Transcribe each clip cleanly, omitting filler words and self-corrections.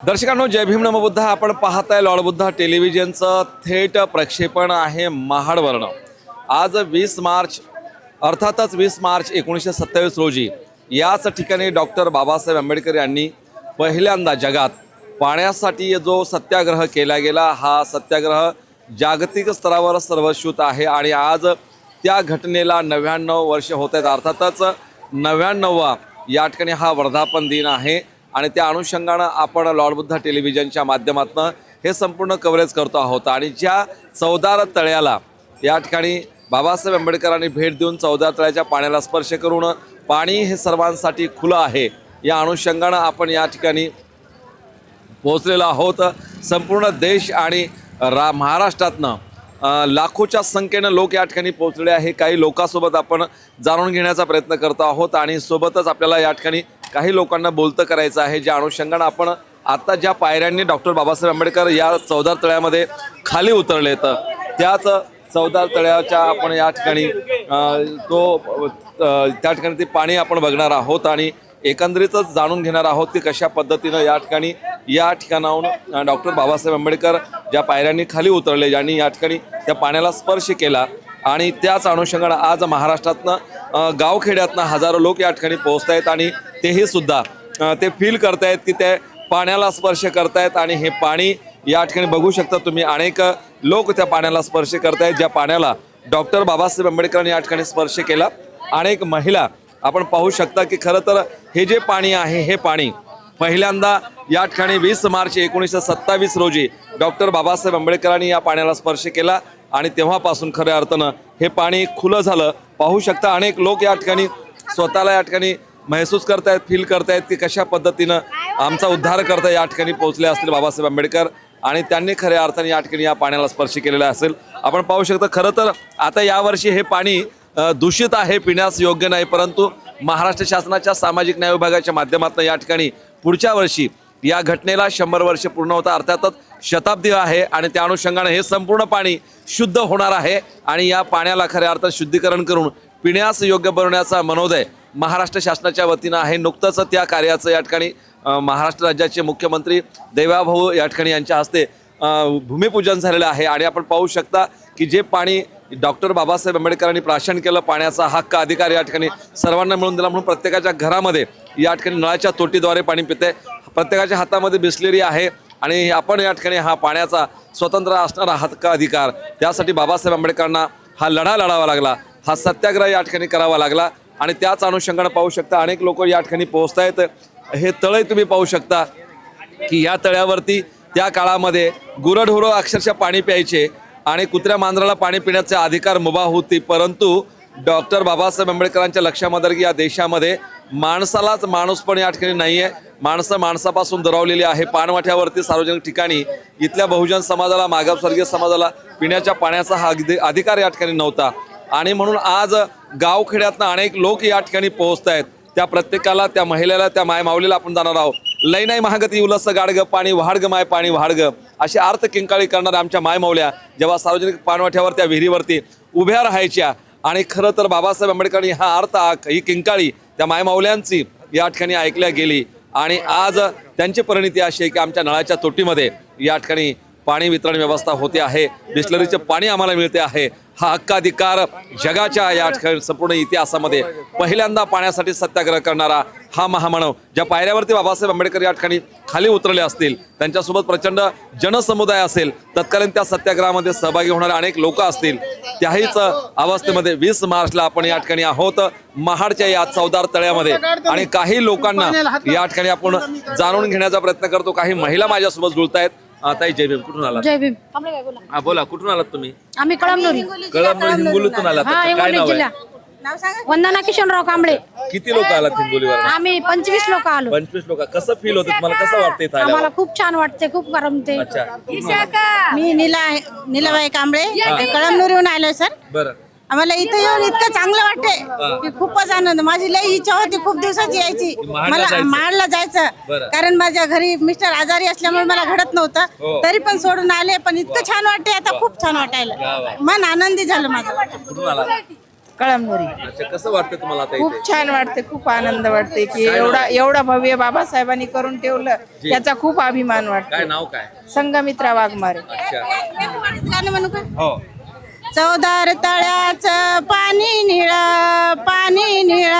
दर्शकांनो, जय भीम नमो बुद्ध. आपण पाहताय लॉर्ड बुद्ध टेलिव्हिजनचं थेट प्रक्षेपण आहे महाडवर्ण. आज 20 मार्च अर्थातच 20 मार्च 1927 रोजी याच ठिकाणी डॉक्टर बाबासाहेब आंबेडकर यांनी पहिल्यांदा जगात पाण्यासाठी जो सत्याग्रह केला गेला, हा सत्याग्रह जागतिक स्तरावर सर्वश्रुत आहे. आणि आज त्या घटनेला 99 वर्ष होत आहेत. अर्थातच 99वा या ठिकाणी हा वर्धापन दिन आहे आणि त्या अनुषंगानं आपण लॉर्ड बुद्ध टेलिव्हिजनच्या माध्यमातून हे संपूर्ण कव्हरेज करतो आहोत. आणि ज्या चवदार तळ्याला या ठिकाणी बाबासाहेब आंबेडकरांनी भेट देऊन चवदार तळ्याच्या पाण्याला स्पर्श करून पाणी हे सर्वांसाठी खुलं आहे, या अनुषंगानं आपण या ठिकाणी पोहोचलेलो आहोत. संपूर्ण देश आणि महाराष्ट्रातनं लाखोच्या संख्येनं लोक या ठिकाणी पोहोचले आहे. काही लोकांसोबत आपण जाणून घेण्याचा प्रयत्न करतो आहोत आणि सोबतच आपल्याला या ठिकाणी काही लोकांना बोलतं करायचं आहे, ज्या अनुषंगानं आपण आता ज्या पायऱ्यांनी डॉक्टर बाबासाहेब आंबेडकर या चवदार तळ्यामध्ये खाली उतरलेत, त्याच चवदार तळ्याच्या आपण या ठिकाणी त्या ठिकाणी ते पाणी आपण बघणार आहोत आणि एकंदरीतच जाणून घेणार आहोत की कशा पद्धतीनं या ठिकाणाहून डॉक्टर बाबासाहेब आंबेडकर ज्या पायऱ्यांनी खाली उतरले, ज्यांनी या ठिकाणी त्या पाण्याला स्पर्श केला. आणि त्याच अनुषंगानं आज महाराष्ट्रातनं गावखेड्यातनं हजारो लोक या ठिकाणी पोहोचत आहेत आणि तेही सुद्धा ते फील करतायत की ते पाण्याला स्पर्श करतायत. आणि हे पाणी या ठिकाणी बघू शकता तुम्ही, अनेक लोक त्या पाण्याला स्पर्श करतायत, ज्या पाण्याला डॉक्टर बाबासाहेब आंबेडकरांनी या ठिकाणी स्पर्श केला. अनेक महिला आपण पाहू शकता की खरं तर हे जे पाणी आहे, हे पाणी पहिल्यांदा या ठिकाणी 20 मार्च 1927 रोजी डॉक्टर बाबासाहेब आंबेडकरांनी या पाण्याला स्पर्श केला आणि तेव्हापासून खऱ्या अर्थानं हे पाणी खुलं झालं. पाहू शकता अनेक लोक या ठिकाणी स्वतःला या ठिकाणी महसूस करतायत, फील करतायत की कशा पद्धतीनं आमचा उद्धार करता या ठिकाणी पोहोचले असतील बाबासाहेब आंबेडकर आणि त्यांनी खऱ्या अर्थाने या ठिकाणी या पाण्याला स्पर्श केलेला असेल. आपण पाहू शकता खरं तर आता यावर्षी हे पाणी दूषित आहे, पिण्यास योग्य नाही, परंतु महाराष्ट्र शासनाच्या सामाजिक न्याय विभागाच्या माध्यमातून या ठिकाणी पुढच्या वर्षी या घटनेला 100 वर्ष पूर्ण होता, अर्थातच शताब्दी आहे आणि त्या अनुषंगाने हे संपूर्ण पाणी शुद्ध होणार आहे आणि या पाण्याला खऱ्या अर्थात शुद्धीकरण करून पिण्यास योग्य बनवण्याचा मनोदय महाराष्ट्र शासनाच्या वतीनं आहे. नुकतंच त्या कार्याचं या ठिकाणी महाराष्ट्र राज्याचे मुख्यमंत्री देवाभाऊ या ठिकाणी यांच्या हस्ते भूमिपूजन झालेलं आहे. आणि आपण पाहू शकता की जे पाणी डॉक्टर बाबासाहेब आंबेडकरांनी प्राशन केलं, पाण्याचा हक्क अधिकार या ठिकाणी सर्वांना मिळून दिला, म्हणून प्रत्येकाच्या घरामध्ये या ठिकाणी नळाच्या तोटीद्वारे पाणी पिते, प्रत्येकाच्या हातामध्ये बिस्लेरी आहे आणि आपण या ठिकाणी हा पाण्याचा स्वतंत्र असणारा हक्क अधिकार, त्यासाठी बाबासाहेब आंबेडकरांना हा लढा लढावा लागला, हा सत्याग्रह या ठिकाणी करावा लागला. आणि त्याच अनुषंगानं पाहू शकता अनेक लोक या ठिकाणी पोहोचत आहेत. हे तळे तुम्ही पाहू शकता की या तळ्यावरती त्या काळामध्ये गुरंढोरं अक्षरशः पाणी प्यायचे आणि कुत्र्या मांजराला पाणी पिण्याचे अधिकार मुभा होती, परंतु डॉक्टर बाबासाहेब आंबेडकरांच्या लक्षामध्ये की या देशामध्ये माणसालाच माणूसपण या ठिकाणी नाही आहे, माणसं माणसापासून दुरावलेली आहे. पानवाठ्यावरती सार्वजनिक ठिकाणी इथल्या बहुजन समाजाला, मागासवर्गीय समाजाला पिण्याच्या पाण्याचा हा अधिकार या ठिकाणी नव्हता. आणि म्हणून आज गावखेड्यातनं अनेक लोक या ठिकाणी पोहोचत आहेत. त्या प्रत्येकाला, त्या महिलेला, त्या मायमाऊलीला आपण जाणार आहोत. लई नाही महागती उलस गाडगं पाणी वाढग माय पाणी वाढग, अशी अर्थ किंकाळी करणाऱ्या आमच्या मायमाऊल्या जेव्हा सार्वजनिक पाणवाठ्यावर त्या विहिरीवरती उभ्या राहायच्या आणि खरं तर बाबासाहेब आंबेडकरांनी हा अर्थ, ही किंकाळी त्या मायमाऊल्यांची या ठिकाणी ऐकल्या गेली. आणि आज त्यांची परिणिती अशी आहे की आमच्या नळाच्या तोटीमध्ये या ठिकाणी पाणी वितरण व्यवस्था होते आहे, बिस्लरीचे पाणी आम्हाला मिळते आहे. हा हक्काधिकार जगाच्या या ठिकाणी संपूर्ण इतिहासामध्ये पहिल्यांदा पाण्यासाठी सत्याग्रह करणारा हा महामानव, ज्या पायऱ्यावरती बाबासाहेब आंबेडकर या ठिकाणी खाली उतरले असतील, त्यांच्यासोबत प्रचंड जनसमुदाय असेल, तत्कालीन त्या सत्याग्रहामध्ये सहभागी होणारे अनेक लोक असतील, त्याहीच अवस्थेमध्ये 20 मार्चला आपण या ठिकाणी आहोत महाडच्या या चवदार तळ्यामध्ये. आणि काही लोकांना या ठिकाणी आपण जाणून घेण्याचा प्रयत्न करतो. काही महिला माझ्यासोबत जुळतायत. ताई, जय भीम. कुठून आलात? जय भीम. हा बोला, कुठून आलात तुम्ही? आम्ही कळमनुरी हिंगोलीतून आलात. काय नाव आहे? वंदना किशनराव कांबळे. किती लोक आलात हिंगोलीवर? आम्ही 25 लोक आलो. 25 लोक. कसं फील होतं तुम्हाला, कसं वाटतंय इथं आल्यावर? आम्हाला खूप छान वाटते, खूप करमते. अच्छा, मी नीलाबाई कांबळे, कळमनुरीहून आलोय सर. बरं. आम्हाला इथं येऊन इतकं चांगलं वाटतंय की खूपच आनंद. माझी लई इच्छा होती खूप दिवसाची यायची, मला महाडला जायचं, कारण माझ्या घरी मिस्टर आजारी असल्यामुळे मला घडत नव्हतं, तरी पण सोडून आले. पण इतकं छान वाटते आता, खूप छान वाटायला, मन आनंदी झालं माझं. कुठून आलात? कळमनुरी. अच्छा, कसं वाटतं तुम्हाला आता खूप इथे? छान वाटते, खूप आनंद वाटते की एवढा भव्य बाबासाहेबांनी करून ठेवलं याचा खूप अभिमान काय वाटतो. नाव काय? संघमित्रा वाघमारे. अच्छा, गाणं म्हणू का? हो. चौदार तळ्याचं पाणी निळ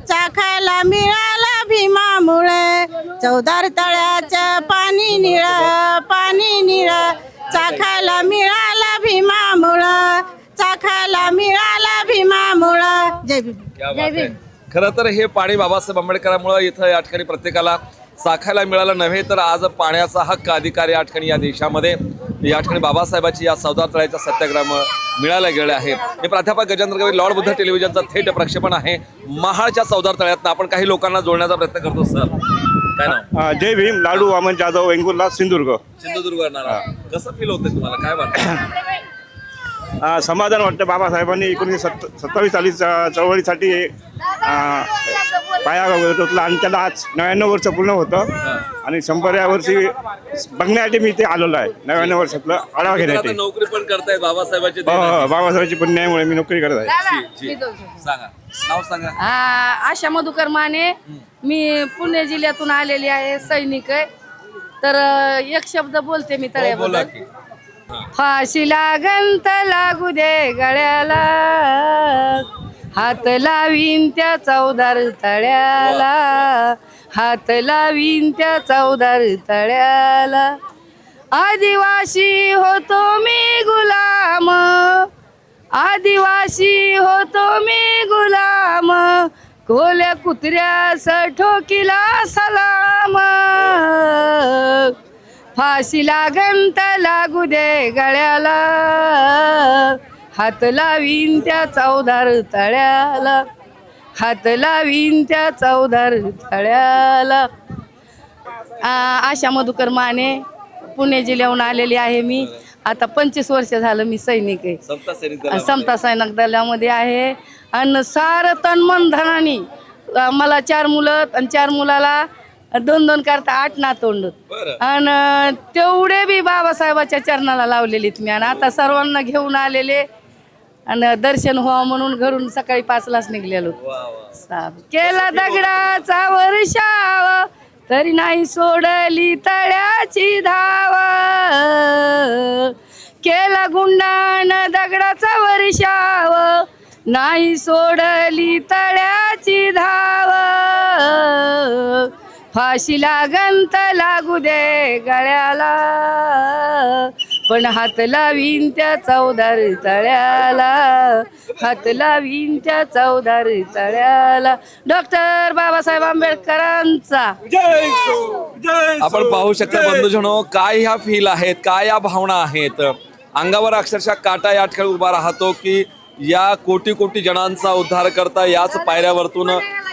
चाखायला मिळाला भीमामुळे. चौदार तळ्याचं पाणी निळ चाखायला मिळाला भीमामुळे. चाखायला मिळाला भीमामुळे. जय भीम. क्या बात आहे. खरं तर हे पाणी बाबासाहेब आंबेडकरांमुळे इथं या ठिकाणी प्रत्येकाला चाखायला मिळालं नव्हे तर आज पाण्याचा हक्क अधिकार या ठिकाणी या देशामध्ये या ठिकाणी बाबासाहेबांची या चौदार तळ्याच्या सत्याग्रहामुळे मिळायला गेले आहे. हे प्राध्यापक गजेंद्र गवई, लॉर्ड बुद्ध टेलिव्हिजनचं थेट प्रक्षेपण आहे. महाडच्या चौदार तळ्यातनं आपण काही लोकांना जोडण्याचा प्रयत्न करतो. सर काय नाव? जय भीम. लाडू वामन जाधव, वेंगुर्ला, सिंधुदुर्ग. सिंधुदुर्ग कसं फील होतंय तुम्हाला? काय वाटतं? समाधान वाटतं. बाबासाहेबांनी 1927 साली चळवळीसाठी पाया होतला आणि त्याला आज 99 वर्ष पूर्ण होतं आणि 100व्या वर्षी बघण्यासाठी मी इथे आलेलो आहे. 99 वर्षातलं आढावा आता घेण्यासाठी. नोकरी पण करतायत बाबासाहेबांची. बाबासाहेबांची पुण्यामुळे मी नोकरी करत आहे. सांगा, नाव सांगा. आशा मधुकर माने. मी पुणे जिल्ह्यातून आलेली आहे, सैनिक आहे. तर एक शब्द बोलते मी बोला तळ्याबद्दल. की. फाशी लागंत लागू दे गळ्याला, हात लावीन त्या चौदार तळ्याला, हात लावीन त्या चौदार तळ्याला. आदिवासी होतो मी गुलाम, आदिवासी होतो मी गुलाम, कोल्या कुत्र्यास ठोकीला सलाम. फाशी लागंत लागू दे गळ्याला, हात लावीन त्या चौदार तळ्याला, हात लावीन त्या चौदार तळ्याला. आशा मधुकर माने, पुणे जिल्ह्याहून आलेली आहे मी. आता 25 वर्ष झालं मी सैनिक आहे. समता सैनिक दलामध्ये आहे. आणि सारं तन मन धनानी मला 4 मुलं आणि 4 मुलाला 2-2 करता 8 नातवंड. आणि तेवढे बी बाबासाहेबाच्या चरणाला लावलेलीत मी. आणि आता सर्वांना घेऊन आलेले आणि दर्शन व्हावं म्हणून घरून सकाळी 5लाच निघलेलो. केला दगडाचा वर्षाव तरी नाही सोडली तळ्याची धाव, केला गुंडान दगडाचा वर्षाव नाही सोडली तळ्याची धाव. फाशी लागंत लागू दे गळ्याला, पण हात लावीन त्या चौदार तळ्याला, हात लावीन त्या चौदार तळ्याला. डॉक्टर बाबासाहेब आंबेडकरांचा. आपण पाहू शकता बंधूजनो, काय ह्या फील आहेत, काय या भावना आहेत. अंगावर अक्षरशः काटा या ठिकाणी उभा राहतो की या कोटी कोटी जणांचा उद्धार करता याच पायऱ्यावरतून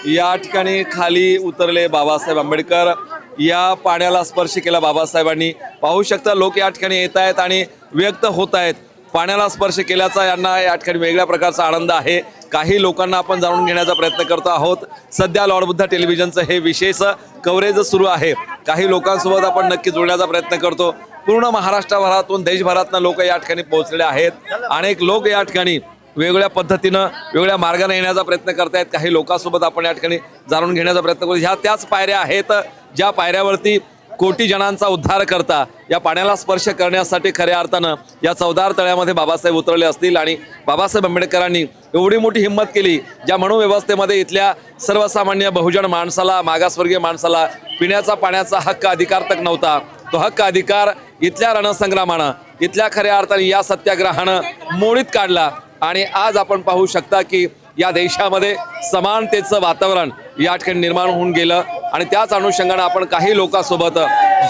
या ठिकाणी खाली उतरले बाबासाहेब आंबेडकर. या पाण्याला स्पर्श केला बाबासाहेबांनी. पाहू शकता लोक या ठिकाणी येत आहेत आणि व्यक्त होत आहेत. पाण्याला स्पर्श केल्याचा यांना या ठिकाणी वेगळ्या प्रकारचा आनंद आहे. काही लोकांना आपण जाणून घेण्याचा प्रयत्न करतो आहोत. सध्या लॉर्ड बुद्ध टेलिव्हिजनचं हे विशेष कव्हरेज सुरू आहे. काही लोकांसोबत आपण नक्की जोडण्याचा प्रयत्न करतो. पूर्ण महाराष्ट्रभरातून देशभरातून लोक या ठिकाणी पोहोचलेले आहेत. अनेक लोक या ठिकाणी वेगवेगळ्या पद्धतीनं वेगळ्या मार्गाने येण्याचा प्रयत्न करतायत. काही लोकांसोबत आपण या ठिकाणी जाणून घेण्याचा प्रयत्न करतो. ह्या त्याच पायऱ्या आहेत ज्या पायऱ्यावरती कोटी जणांचा उद्धार करता या पाण्याला स्पर्श करण्यासाठी खऱ्या अर्थानं या चौदार तळ्यामध्ये बाबासाहेब उतरले असतील. आणि बाबासाहेब आंबेडकरांनी एवढी मोठी हिंमत केली ज्या म्हणूव्यवस्थेमध्ये इथल्या सर्वसामान्य बहुजन माणसाला, मागासवर्गीय माणसाला पिण्याचा पाण्याचा हक्क अधिकार तक नव्हता. तो हक्क अधिकार इथल्या रणसंग्रामानं, इथल्या खऱ्या अर्थाने या सत्याग्रहानं मोडीत काढला. आणि आज आपण पाहू शकता की या देशामध्ये समानतेचं वातावरण या ठिकाणी निर्माण होऊन गेलं. आणि त्याच अनुषंगानं आपण काही लोकांसोबत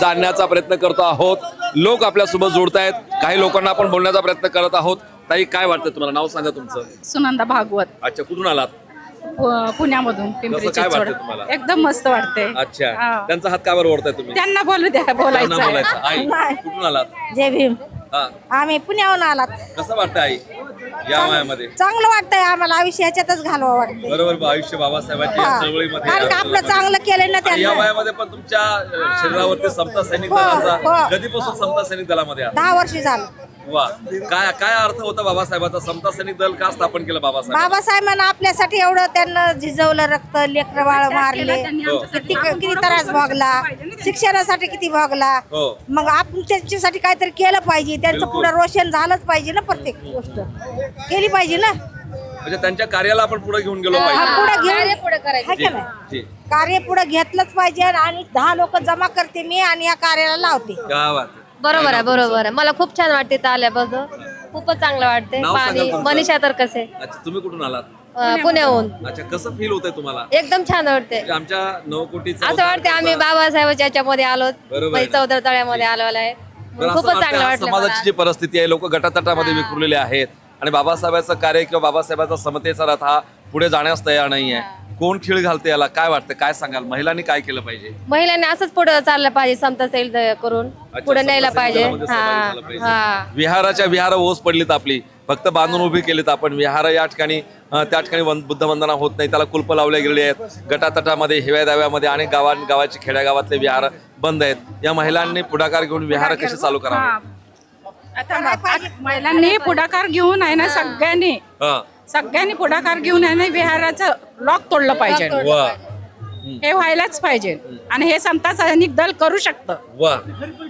जाणण्याचा प्रयत्न करतो आहोत. लोक आपल्यासोबत जोडत आहेत. काही लोकांना आपण बोलण्याचा प्रयत्न करत आहोत. ताई, काय वाटतं तुम्हाला? नाव सांगा तुमचं. सुनंदा भागवत. अच्छा, कुठून आलात? पुण्यामधून, पिंपरी कसं काय चिंचवड. वाटतं तुम्हाला? एकदम मस्त वाटते. अच्छा, त्यांचा हात का बरं ओढताय तुम्ही? त्यांना बोलू द्या, त्यांना बोलायचं. बोलायचं. आई, कुठून आलात? जय भीम. हा, आम्ही पुण्याहून आलात. कसं वाटतं आई या वयामध्ये? चांगलं वाटतंय आम्हाला. आयुष्य याच्यातच घालवा वाटतं. बरोबर, आयुष्य बाबासाहेबांच्या या चळवळीमध्ये कारण का आपलं चांगलं केलंय ना आणि या त्यांना. वयामध्ये पण तुमच्या शरीरावरती समता सैनिक हो, दलाचा हो. कधीपासून समता सैनिक दलामध्ये आहात? 10 वर्ष झालं. वा, काय काय अर्थ होता बाबासाहेबांचा? समता सैनिक दल का स्थापन केलं बाबासाहेब? बाबासाहेबांना आपल्यासाठी एवढं त्यांना झिजवलं, रक्त, लेकरं बाळ मारले, किती त्रास भोगला, शिक्षणासाठी किती भोगला. हो. मग आपण त्याच्यासाठी काहीतरी केलं पाहिजे, त्यांचं पुढे रोशन झालंच पाहिजे ना, प्रत्येक गोष्ट केली पाहिजे ना. म्हणजे त्यांच्या कार्याला आपण पुढे घेऊन गेलो पाहिजे. पुढे घेऊन जी, जी. कार्य पुढे घेतलंच पाहिजे. आणि 10 लोक जमा करते मी आणि या कार्याला लावते. क्या बात आहे. बरोबर आहे, बरोबर आहे. मला खूप छान वाटते इथं आल्याबद्दल. खूपच चांगलं वाटते. नाव सांगा पाणी तुमचं. मनीषा तर कसे अच्छा, तुम्ही कुठून आलात? पुण्याहून. अच्छा, कसं फील होतंय तुम्हाला? एकदम छान वाटते. म्हणजे आमच्या 9 कोटीचा असं वाटते आम्ही बाबासाहेबांच्या याच्यामध्ये आलो, बरोबर आहे ना? चौदर तळ्यामध्ये आलो आहे. तर असं खूपच वाटतंय, चांगलं आज वाटलं समाजाची मला. जी परिस्थिती आहे, लोक गटातटामध्ये विखुरलेले आहेत आणि बाबासाहेबांचं कार्य किंवा बाबासाहेबांचा समतेचा रथ हा पुढे जाण्यास तयार नाहीये. कोण खीळ घालते याला? काय वाटतं, काय सांगाल? महिलांनी काय केलं पाहिजे? महिलांनी असंच पुढे चाललं पाहिजे, समता सैल करून पुढे न्यायला समता पाहिजे. सैनिकामध्ये सहभागी हा झालं पाहिजे. हा. विहाराच्या विहार ओस पडलीत आपली, फक्त बांधून उभी केलीत आपण. विहार या ठिकाणी त्या ठिकाणी बुद्धवंदना होत नाही, त्याला कुलप लावले गेलेली आहेत. गटातटामध्ये, हिव्या दाव्यामध्ये अनेक गावाची खेड्यागावातले विहार बंद आहेत. या महिलांनी पुढाकार घेऊन विहार कसे चालू करावे? आता महिलांनी पुढाकार घेऊन आहे ना, सगळ्यांनी पुढाकार घेऊन आहे ना, विहाराचं लॉक तोडलं पाहिजे. वा, हे व्हायलाच पाहिजे आणि हे समता सैनिक दल करू शकतं. वा.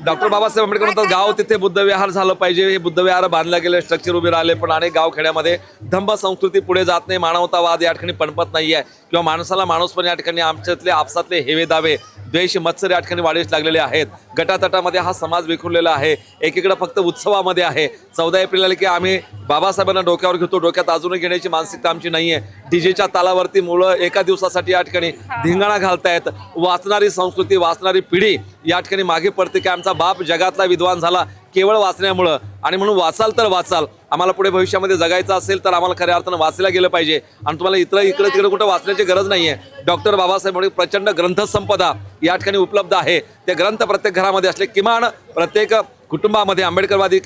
डॉक्टर बाबासाहेब आंबेडकर म्हणतात गाव तिथे बुद्ध विहार झालं पाहिजे. हे बुद्ध विहार बांधले गेले, स्ट्रक्चर उभे राहिले, पण अनेक गाव खेड्यामध्ये धम्म संस्कृती पुढे जात नाही. मानवतावाद या ठिकाणी पणपत नाहीये किंवा माणसाला माणूसपण या ठिकाणी आमच्यातले आपसातले हेवे दावे, द्वेष, मत्सर या ठिकाणी वाढीस लागलेले आहेत. गटातटामध्ये हा समाज विखुरलेला आहे. एकीकडे फक्त उत्सवामध्ये आहे. 14 एप्रिलला की आम्ही बाबासाहेबांना डोक्यावर घेतो, डोक्यात अजूनही घेण्याची मानसिकता आमची नाहीये. डीजेच्या तालावरती मुलं एका दिवसासाठी या ठिकाणी धिंगाणा घालतायत. वाचणारी संस्कृती, वाचणारी पिढी या ठिकाणी मागे पडते की आमचा बाप जगातला विद्वान झाला केवळ वाचण्यामुळं, आणि म्हणून वाचाल तर वाचाल. आम्हाला पुढे भविष्यामध्ये जगायचं असेल तर आम्हाला खऱ्या अर्थानं वाचायला गेलं पाहिजे. आणि तुम्हाला इकडे तिकडे कुठं वाचण्याची गरज नाहीये. डॉक्टर बाबासाहेब आंबेडकर प्रचंड ग्रंथसंपदा या ठिकाणी उपलब्ध आहे. ते ग्रंथ प्रत्येक घरामध्ये असले, किमान प्रत्येक कुटुंबामध्ये आंबेडकरवादी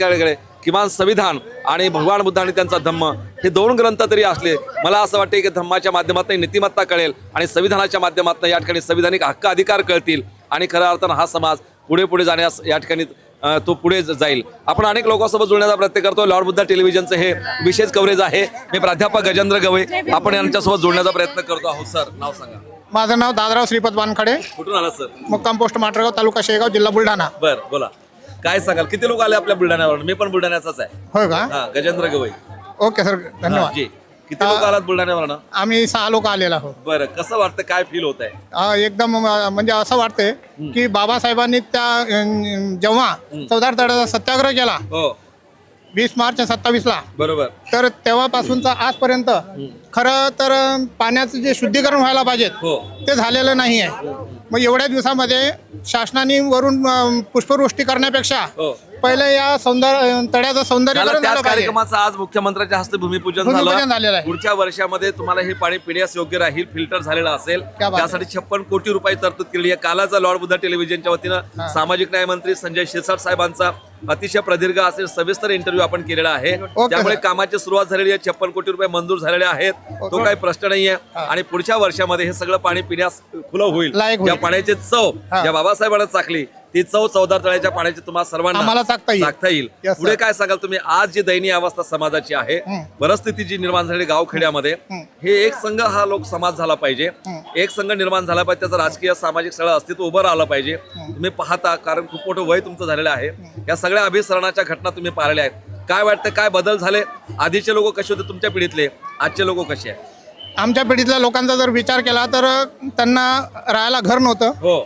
किमान संविधान आणि भगवान बुद्ध आणि त्यांचा धम्म हे 2 ग्रंथ तरी असले. मला असं वाटतं की धम्माच्या माध्यमातून नीतिमत्ता कळेल आणि संविधानाच्या माध्यमातून या ठिकाणी संविधानिक हक्क अधिकार कळतील आणि खऱ्या अर्थानं हा समाज पुढे जाण्यास या ठिकाणी तो पुढे जाईल. आपण अनेक लोकांसोबत जुळण्याचा प्रयत्न करतो. लॉर्ड बुद्धा टेलिव्हिजनचं हे विशेष कव्हरेज आहे. मी प्राध्यापक गजेंद्र गवई, आपण यांच्यासोबत जुळण्याचा प्रयत्न करतो आहोत. सर, नाव सांगा. माझं नाव दादराव श्रीपद वानखडे, कुठून आला सर? मुक्काम पोस्ट माटरगाव, तालुका शेगाव, जिल्हा बुलढाणा. बर, बोला. काय सांगाल? किती लोक आले आपल्या बुलढाण्यावर? मी पण बुलढाण्याचाच आहे. होय का? हा, गजेंद्र गवई. ओके सर, धन्यवाद. जी. किती लोक आलात बुलढाण्यावर? आम्ही 6 लोक आलेलो आहोत. बरं, कसं वाटतं? काय फील होत आहे? एकदम म्हणजे असं वाटतंय की बाबासाहेबांनी त्या जेव्हा चौदार तळ्याचा सत्याग्रह केला हो, 20 मार्च 27ला, बरोबर. तर तेव्हापासूनचा आजपर्यंत खरं तर पाण्याचं जे शुद्धीकरण व्हायला पाहिजे हो, ते झालेलं नाही आहे. मग एवढ्या दिवसामध्ये शासनाने वरून पुष्पवृष्टी करण्यापेक्षा हो. पहिले या तळ्याचं सौंदर्यीकरण त्याच झालं पाहिजे. कार्यक्रमाचं आज मुख्यमंत्र्यांच्या हस्ते भूमिपूजन भूमिपूजन झालेलं झालं. आहे. पुढच्या वर्षामध्ये तुम्हाला हे पाणी पिण्यास योग्य राहील, फिल्टर झालेलं असेल. क्या बात आहे. त्यासाठी 56 कोटी रुपये तरतूद केली आहे. कालाचा लॉर्ड बुद्धा टेलिव्हिजनच्या वतीनं सामाजिक न्याय मंत्री संजय शिरसाट साहेबांचा अतिशय प्रदीर्घ असेल सविस्तर इंटरव्ह्यू आपण केलेला आहे. त्यामुळे सर. कामाची सुरुवात झालेली आहे. 56 कोटी रुपये मंजूर झालेले आहेत. तो काही प्रश्न नाहीये. आणि पुढच्या वर्षामध्ये हे सगळं पाणी पिण्यास खुलं होईल. लायक ज्या होईल. पाण्याची चव ज्या बाबासाहेबांना चाकली, ती चव 14 तळ्याच्या पाण्याची तुम्हाला सर्वांना आम्हाला चाखता येईल. येईल. Yes, पुढे sir. काय सांगाल तुम्ही? आज जी दयनीय अवस्था समाजाची आहे, परिस्थिती जी निर्माण झालेली गावखेड्यामध्ये, हे एक संघ हा लोक समाज झाला पाहिजे. एक संघ निर्माण झाला पाहिजे. त्याचं राजकीय सामाजिक सगळं अस्तित्व उभं राहिलं पाहिजे. तुम्ही पाहता, कारण खूप मोठं वय तुमचं झालेलं आहे. या सगळ्या अभिसरणाच्या घटना तुम्ही पाहिल्या आहेत. काय वाटतं, काय बदल झाले? आधीचे लोक कसे होते तुमच्या पिढीतले, आजचे लोक कसे आहेत? आमच्या पिढीतल्या लोकांचा जर विचार केला तर त्यांना राहायला घर नव्हतं, हो,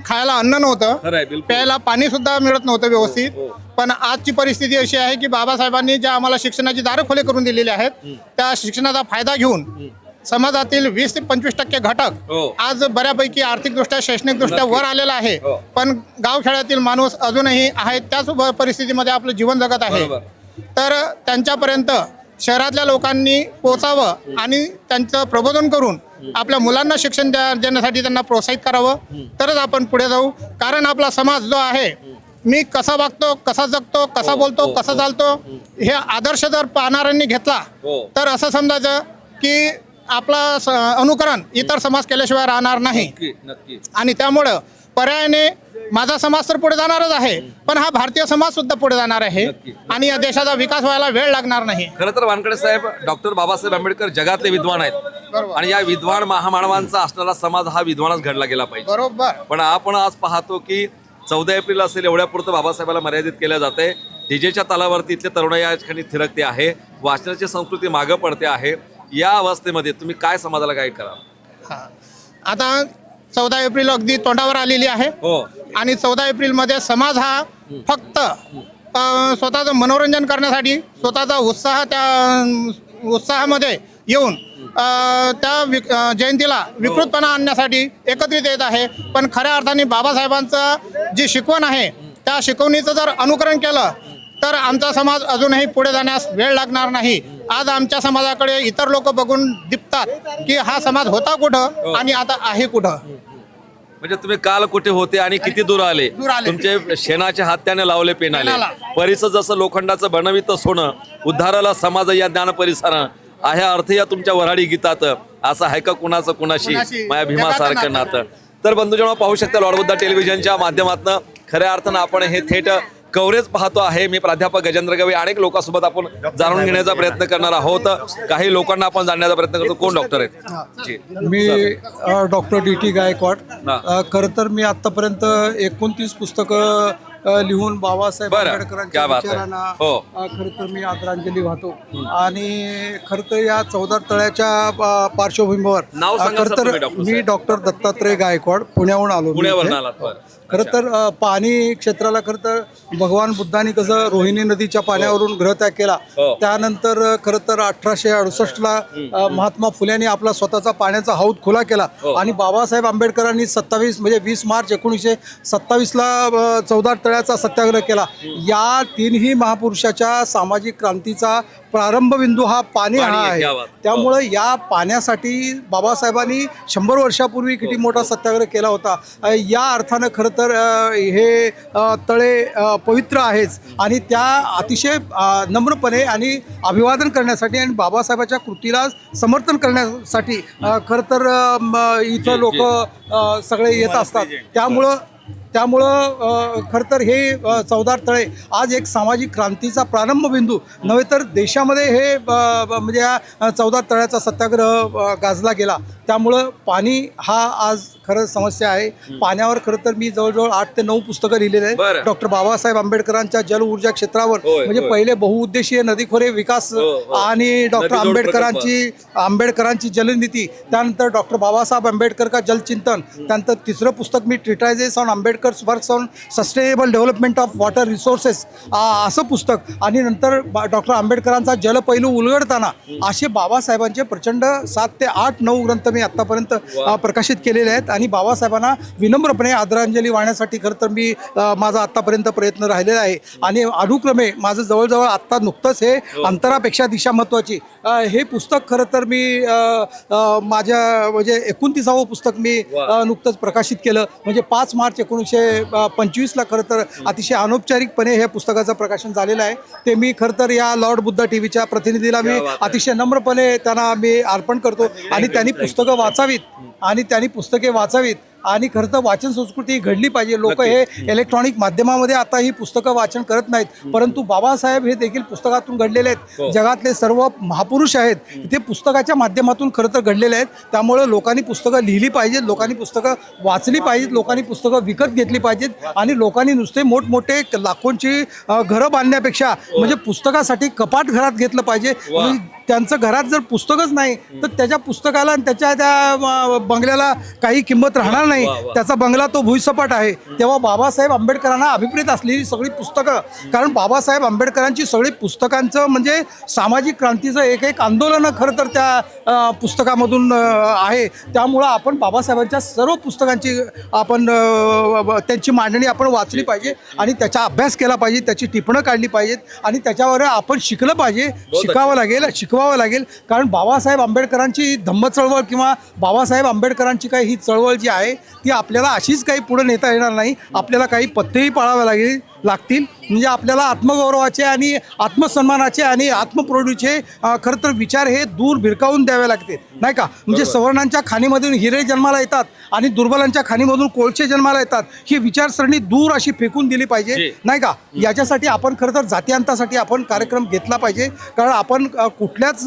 खायला अन्न नव्हतं, खरंय, बिलकुल. प्यायला पाणी सुद्धा मिळत नव्हतं व्यवस्थित. पण आजची परिस्थिती अशी आहे की बाबासाहेबांनी ज्या आम्हाला शिक्षणाची दारं खुले करून दिलेली आहेत, त्या शिक्षणाचा फायदा घेऊन समाजातील 20 ते 25% घटक हो. आज बऱ्यापैकी आर्थिकदृष्ट्या, शैक्षणिकदृष्ट्या वर आलेला आहे. हो. पण गावखेड्यातील माणूस अजूनही आहे त्याच परिस्थितीमध्ये आपलं जीवन जगत आहे. बरोबर. तर त्यांच्यापर्यंत शहरातल्या लोकांनी पोहोचावं आणि त्यांचं प्रबोधन करून आपल्या मुलांना शिक्षण देण्यासाठी त्यांना प्रोत्साहित करावं, तरच आपण पुढे जाऊ. कारण आपला समाज जो आहे, मी कसा वागतो, कसा जगतो, कसा बोलतो, कसा चालतो, हे आदर्श जर पाहणाऱ्यांनी घेतला तर असं समजायचं की आपला अनुकरण इतर समाज केल्याशिवाय राहणार नाही. नक्की. आणि त्यामुळं पर्यायाने माझा समाज तर पुढे जाणारच आहे, पण हा भारतीय समाज सुद्धा पुढे जाणार आहे आणि या देशाचा विकास व्हायला वेळ लागणार नाही. खरं तर वानखडे साहेब, डॉक्टर बाबासाहेब आंबेडकर जगातले विद्वान आहेत आणि या विद्वान महामानवांचा असणारा समाज हा विद्वानच घडला गेला पाहिजे. बरोबर. पण आपण आज पाहतो की 14 एप्रिल असेल एवढ्यापुरतं बाबासाहेबाला मर्यादित केलं जाते. डीजेच्या तालावरती इथले तरुण या ठिकाणी थिरकते आहे, वाचनाची संस्कृती मागं पडते आहे. या अवस्थेमध्ये तुम्ही काय समाजाला गाईड करा? आता 14 एप्रिल अगदी तोंडावर आलेली आहे हो, आणि 14 एप्रिलमध्ये समाज हा फक्त स्वतःचं मनोरंजन करण्यासाठी, स्वतःचा उत्साह त्या उत्साहामध्ये येऊन त्या जयंतीला विकृतपणा आणण्यासाठी एकत्रित येत आहे. पण खऱ्या अर्थाने बाबासाहेबांचं जी शिकवण आहे त्या शिकवणीचं जर अनुकरण केलं तर आमचा समाज अजूनही पुढे जाण्यास वेळ लागणार नाही. आज आमच्या समाजाकडे इतर लोक बघून दिपतात की हा समाज होता कुठं आणि आता आहे कुठं. म्हणजे तुम्ही काल कुठे होते आणि किती दूर आले. तुमचे शेणाचे हात त्याने लावले पेनाले. परिसर जसं लोखंडाचं बनवित सोनं, उद्धाराला समाज या ज्ञान परिसरानं आहे अर्थ या तुमच्या वऱ्हाडी गीतात. असं आहे का कुणाचं कुणाशी माया भीमासारखं नातं. तर बंधूजन पाहू शकता लॉर्ड बुद्धा टेलिव्हिजनच्या माध्यमातून खऱ्या अर्थानं आपण हे थेट कव्हरेज पाहतो आहे. मी प्राध्यापक गजेंद्र गवई. अनेक लोकांसोबत आपण जाणून घेण्याचा प्रयत्न करणार आहोत. काही लोकांना आपण जाणण्याचा प्रयत्न करतो. कोण डॉक्टर आहेत? जी, मी डॉक्टर DT गायकवाड. खरं तर मी आतापर्यंत 29 पुस्तकं लिहून बाबासाहेब आंबेडकरांच्या विचारांना खरं तर मी आदरांजली वाहतो. आणि खरं तर या 14 तळ्याच्या पार्श्वभूमीवर खरं तर मी डॉक्टर दत्तात्रय गायकवाड पुण्याहून आलो. खरं तर पाणी क्षेत्राला खरं तर भगवान बुद्धांनी कसं रोहिणी नदीच्या पाण्यावरून ग्रहत्याग केला, त्यानंतर खरं तर 1868ला महात्मा फुल्यांनी आपला स्वतःचा पाण्याचा हौद खुला केला आणि बाबासाहेब आंबेडकरांनी 20 मार्च 1927ला 14 तळ्याचा सत्याग्रह केला. या तीनही महापुरुषाच्या सामाजिक क्रांतीचा प्रारंभबिंदू हा पाणी हा आहे. त्यामुळं या पाण्यासाठी बाबासाहेबांनी 100 वर्षापूर्वी किती मोठा सत्याग्रह केला होता. या अर्थानं खरं तर हे तळे पवित्र आहेच आणि त्या अतिशय नम्रपणे आणि अभिवादन करण्यासाठी आणि बाबासाहेबाच्या कृतीला समर्थन करण्यासाठी खरं तर इथं लोक सगळे येत असतात. त्यामुळं खरं तर हे 14 तळे आज एक सामाजिक क्रांतीचा प्रारंभबिंदू नव्हे तर देशामध्ये हे म्हणजे 14 तळ्याचा सत्याग्रह गाजला गेला. त्यामुळं पाणी हा आज खरं समस्या आहे. पाण्यावर खरं तर मी जवळजवळ 8 ते 9 पुस्तकं लिहिलेली आहेत. डॉक्टर बाबासाहेब आंबेडकरांच्या जल ऊर्जा क्षेत्रावर म्हणजे पहिले बहुउद्देशीय नदीखोरे विकास आणि डॉक्टर आंबेडकरांची जलनीती, त्यानंतर डॉक्टर बाबासाहेब आंबेडकर का जलचिंतन, त्यानंतर 3रं पुस्तक मी treatises on Ambedkar works on sustainable development of water resources असं पुस्तक, आणि नंतर डॉक्टर आंबेडकरांचा जलपैलू उलगडताना असे बाबासाहेबांचे प्रचंड 7 ते 8-9 ग्रंथ मी आत्तापर्यंत प्रकाशित केलेले आहेत. आणि बाबासाहेबांना विनम्रपणे आदरांजली वाहण्यासाठी खरं तर मी माझा आत्तापर्यंत प्रयत्न राहिलेला आहे. आणि अनुक्रमे माझं जवळजवळ आत्ता नुकतंच हे अंतरापेक्षा दिशा महत्त्वाची हे पुस्तक खरं तर मी माझ्या म्हणजे 29वं पुस्तक मी नुकतंच प्रकाशित केलं. म्हणजे 5 मार्च 1925ला खरं तर अतिशय अनौपचारिकपणे हे पुस्तकाचं प्रकाशन झालेलं आहे. ते मी खरं तर या लॉर्ड बुद्धा टीव्हीच्या प्रतिनिधीला मी अतिशय नम्रपणे त्यांना मी अर्पण करतो. आणि त्यांनी पुस्तकं वाचावीत आणि खरं तर वाचन संस्कृती घडली पाहिजे. लोक हे इलेक्ट्रॉनिक माध्यमामध्ये आता ही पुस्तकं वाचन करत नाहीत, परंतु बाबासाहेब हे देखील पुस्तकातून घडलेले आहेत. जगातले सर्व महापुरुष आहेत ते पुस्तकाच्या माध्यमातून खरं तर घडलेले आहेत. त्यामुळं लोकांनी पुस्तकं लिहिली पाहिजेत, लोकांनी पुस्तकं वाचली पाहिजेत, लोकांनी पुस्तकं विकत घेतली पाहिजेत. आणि लोकांनी नुसते मोठमोठे लाखोंची घरं बांधण्यापेक्षा म्हणजे पुस्तकासाठी कपाट घरात घेतलं पाहिजे. त्यांचं घरात जर पुस्तकच नाही तर त्याच्या पुस्तकाला आणि त्याच्या त्या बंगल्याला काही किंमत राहणार नाही. त्याचा बंगला तो भुईसपाट आहे. तेव्हा बाबासाहेब आंबेडकरांना अभिप्रेत असलेली सगळी पुस्तकं, कारण बाबासाहेब आंबेडकरांची सगळी पुस्तकांचं म्हणजे सामाजिक क्रांतीचं एक आंदोलन खरं तर त्या पुस्तकामधून आहे. त्यामुळं आपण बाबासाहेबांच्या सर्व पुस्तकांची आपण त्यांची मांडणी आपण वाचली पाहिजे आणि त्याचा अभ्यास केला पाहिजे, त्याची टिपणं काढली पाहिजेत आणि त्याच्यावर आपण शिकलं पाहिजे, शिकावं लागेल. कारण बाबासाहेब आंबेडकरांची धम्म चळवळ किंवा बाबासाहेब आंबेडकरांची काही ही चळवळ जी आहे ती आपल्याला अशीच काही पुढे नेता येणार नाही. आपल्याला काही पथ्यही पाळावं लागेल. लागतील म्हणजे आपल्याला आत्मगौरवाचे आणि आत्मसन्मानाचे आणि आत्मप्रौढीचे खरं तर विचार हे दूर भिरकावून द्यावे लागतील नाही का. म्हणजे सवर्णांच्या खाणीमधून हिरे जन्माला येतात आणि दुर्बलांच्या खाणीमधून कोळसे जन्माला येतात ही विचारसरणी दूर अशी फेकून दिली पाहिजे नाही का. याच्यासाठी आपण खरं तर जातीयांतासाठी आपण कार्यक्रम घेतला पाहिजे. कारण आपण कुठल्याच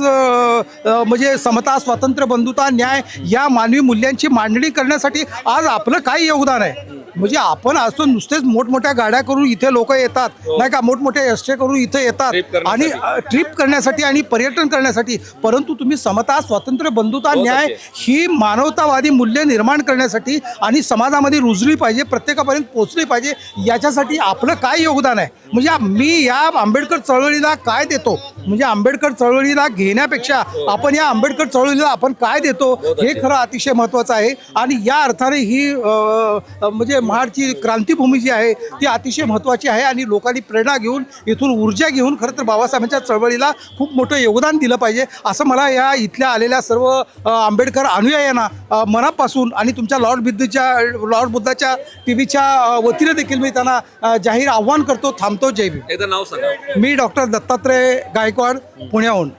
म्हणजे समता, स्वातंत्र्य, बंधुता, न्याय या मानवी मूल्यांची मांडणी करण्यासाठी आज आपलं काय योगदान आहे. म्हणजे आपण असतो नुसतेच मोठमोठ्या गाड्या करून इथे लोक येतात नाही का, मोठमोठे एसटे करून इथे येतात आणि ट्रिप करण्यासाठी आणि पर्यटन करण्यासाठी. परंतु तुम्ही समता, स्वातंत्र्य, बंधुता, न्याय ही मानवतावादी मूल्य निर्माण करण्यासाठी आणि समाजामध्ये रुजली पाहिजे, प्रत्येकापर्यंत पोहोचली पाहिजे. याच्यासाठी आपलं काय योगदान आहे. म्हणजे मी या आंबेडकर चळवळीला काय देतो, म्हणजे आंबेडकर चळवळीला घेण्यापेक्षा आपण या आंबेडकर चळवळीला आपण काय देतो हे खरं अतिशय महत्त्वाचं आहे. आणि या अर्थाने ही म्हणजे महाडची क्रांतीभूमी जी आहे ती अतिशय महत्त्वाची आहे आणि लोकांनी प्रेरणा घेऊन इथून ऊर्जा घेऊन खरं तर बाबासाहेबांच्या चळवळीला खूप मोठं योगदान दिलं पाहिजे असं मला या इथल्या आलेल्या सर्व आंबेडकर अनुयायांना मनापासून आणि तुमच्या लॉर्ड बुद्धाच्या टीव्हीच्या वतीने देखील मी त्यांना जाहीर आव्हान करतो. थांबतो. जय भीम. एकदा नाव सांगा. मी डॉक्टर दत्तात्रय गायकवाड, पुण्याहून.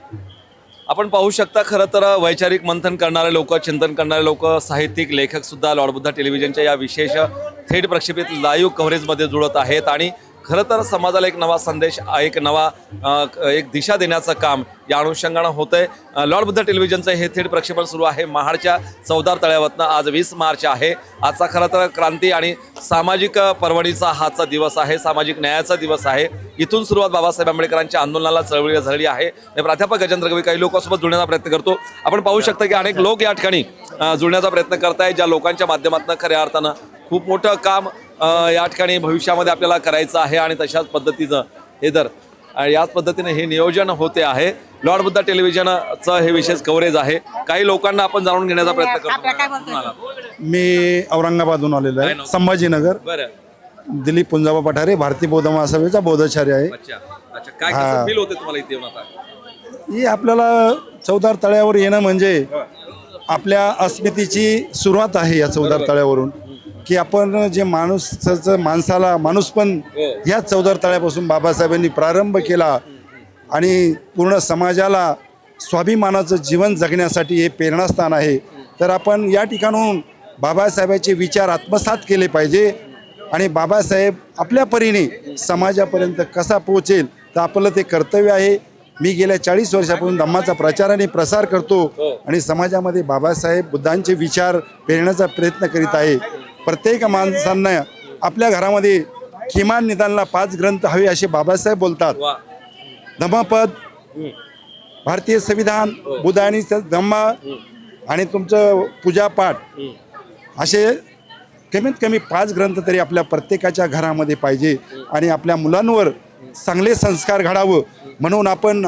आपण पाहू शकता खरं तर वैचारिक मंथन करणारे लोक, चिंतन करणारे लोक, साहित्यिक, लेखक सुद्धा लॉर्ड बुद्धा टेलिव्हिजनच्या या विशेष थेट प्रक्षेपित लाईव्ह कव्हरेजमध्ये जुळत आहेत आणि खरं तर समाजाला एक नवा संदेश, एक दिशा देण्याचं काम या अनुषंगानं होतं आहे. लॉर्ड बुद्धा टेलिव्हिजनचं हे थेट प्रक्षेपण सुरू आहे महाडच्या चौदार तळ्यावरनं. आज 20 मार्च आहे. आजचा खरं तर क्रांती आणि सामाजिक पर्वणीचा हाचा दिवस आहे, सामाजिक न्यायाचा दिवस आहे. इथून सुरुवात बाबासाहेब आंबेडकरांच्या आंदोलनाला चळवळीला झालेली आहे. प्राध्यापक गजेंद्र गवई काही लोकांसोबत जुळण्याचा प्रयत्न करतो. आपण पाहू शकता की अनेक लोक या ठिकाणी जुळण्याचा प्रयत्न करतायत, ज्या लोकांच्या माध्यमातून खऱ्या अर्थानं खूप मोठं काम या ठिकाणी भविष्यामध्ये आपल्याला करायचं आहे आणि तशाच पद्धतीचं हे तर याच पद्धतीने हे नियोजन होते आहे. लॉर्ड बुद्धा टेलिव्हिजनचं हे विशेष कव्हरेज आहे. काही लोकांना आपण जाणून घेण्याचा प्रयत्न करतो. मी औरंगाबादहून आलेलो आहे, संभाजीनगर. बरं, दिलीप पुंजाबा पठारे, भारतीय बौद्ध महासभेचा बौद्धाचार्य आहे. अच्छा अच्छा. काय कसं फील होते तुम्हाला इथे येऊन आता? ही आपल्याला चौदार तळ्यावर येणं म्हणजे आपल्या अस्मितेची सुरुवात आहे या चौदार तळ्यावरून. की आपण जे माणसाला माणूसपण ह्या चौदार तळ्यापासून बाबासाहेबांनी प्रारंभ केला आणि पूर्ण समाजाला स्वाभिमानाचं जीवन जगण्यासाठी हे प्रेरणास्थान आहे. तर आपण या ठिकाणून बाबासाहेबांचे विचार आत्मसात केले पाहिजे आणि बाबासाहेब आपल्या परीने समाजापर्यंत कसा पोहोचेल तर आपलं ते कर्तव्य आहे. मी गेल्या 40 वर्षापासून धम्माचा प्रचार आणि प्रसार करतो आणि समाजामध्ये बाबासाहेब बुद्धांचे विचार पेरण्याचा प्रयत्न करीत आहे. प्रत्येक माणसांना आपल्या घरामध्ये किमान निदानला 5 ग्रंथ हवे असे बाबासाहेब बोलतात. धम्मपद, भारतीय संविधान, बुद्ध आणि धम्मा आणि तुमचं पूजापाठ असे कमीत कमी 5 ग्रंथ तरी आपल्या प्रत्येकाच्या घरामध्ये पाहिजे आणि आपल्या मुलांवर चांगले संस्कार घडावं म्हणून आपण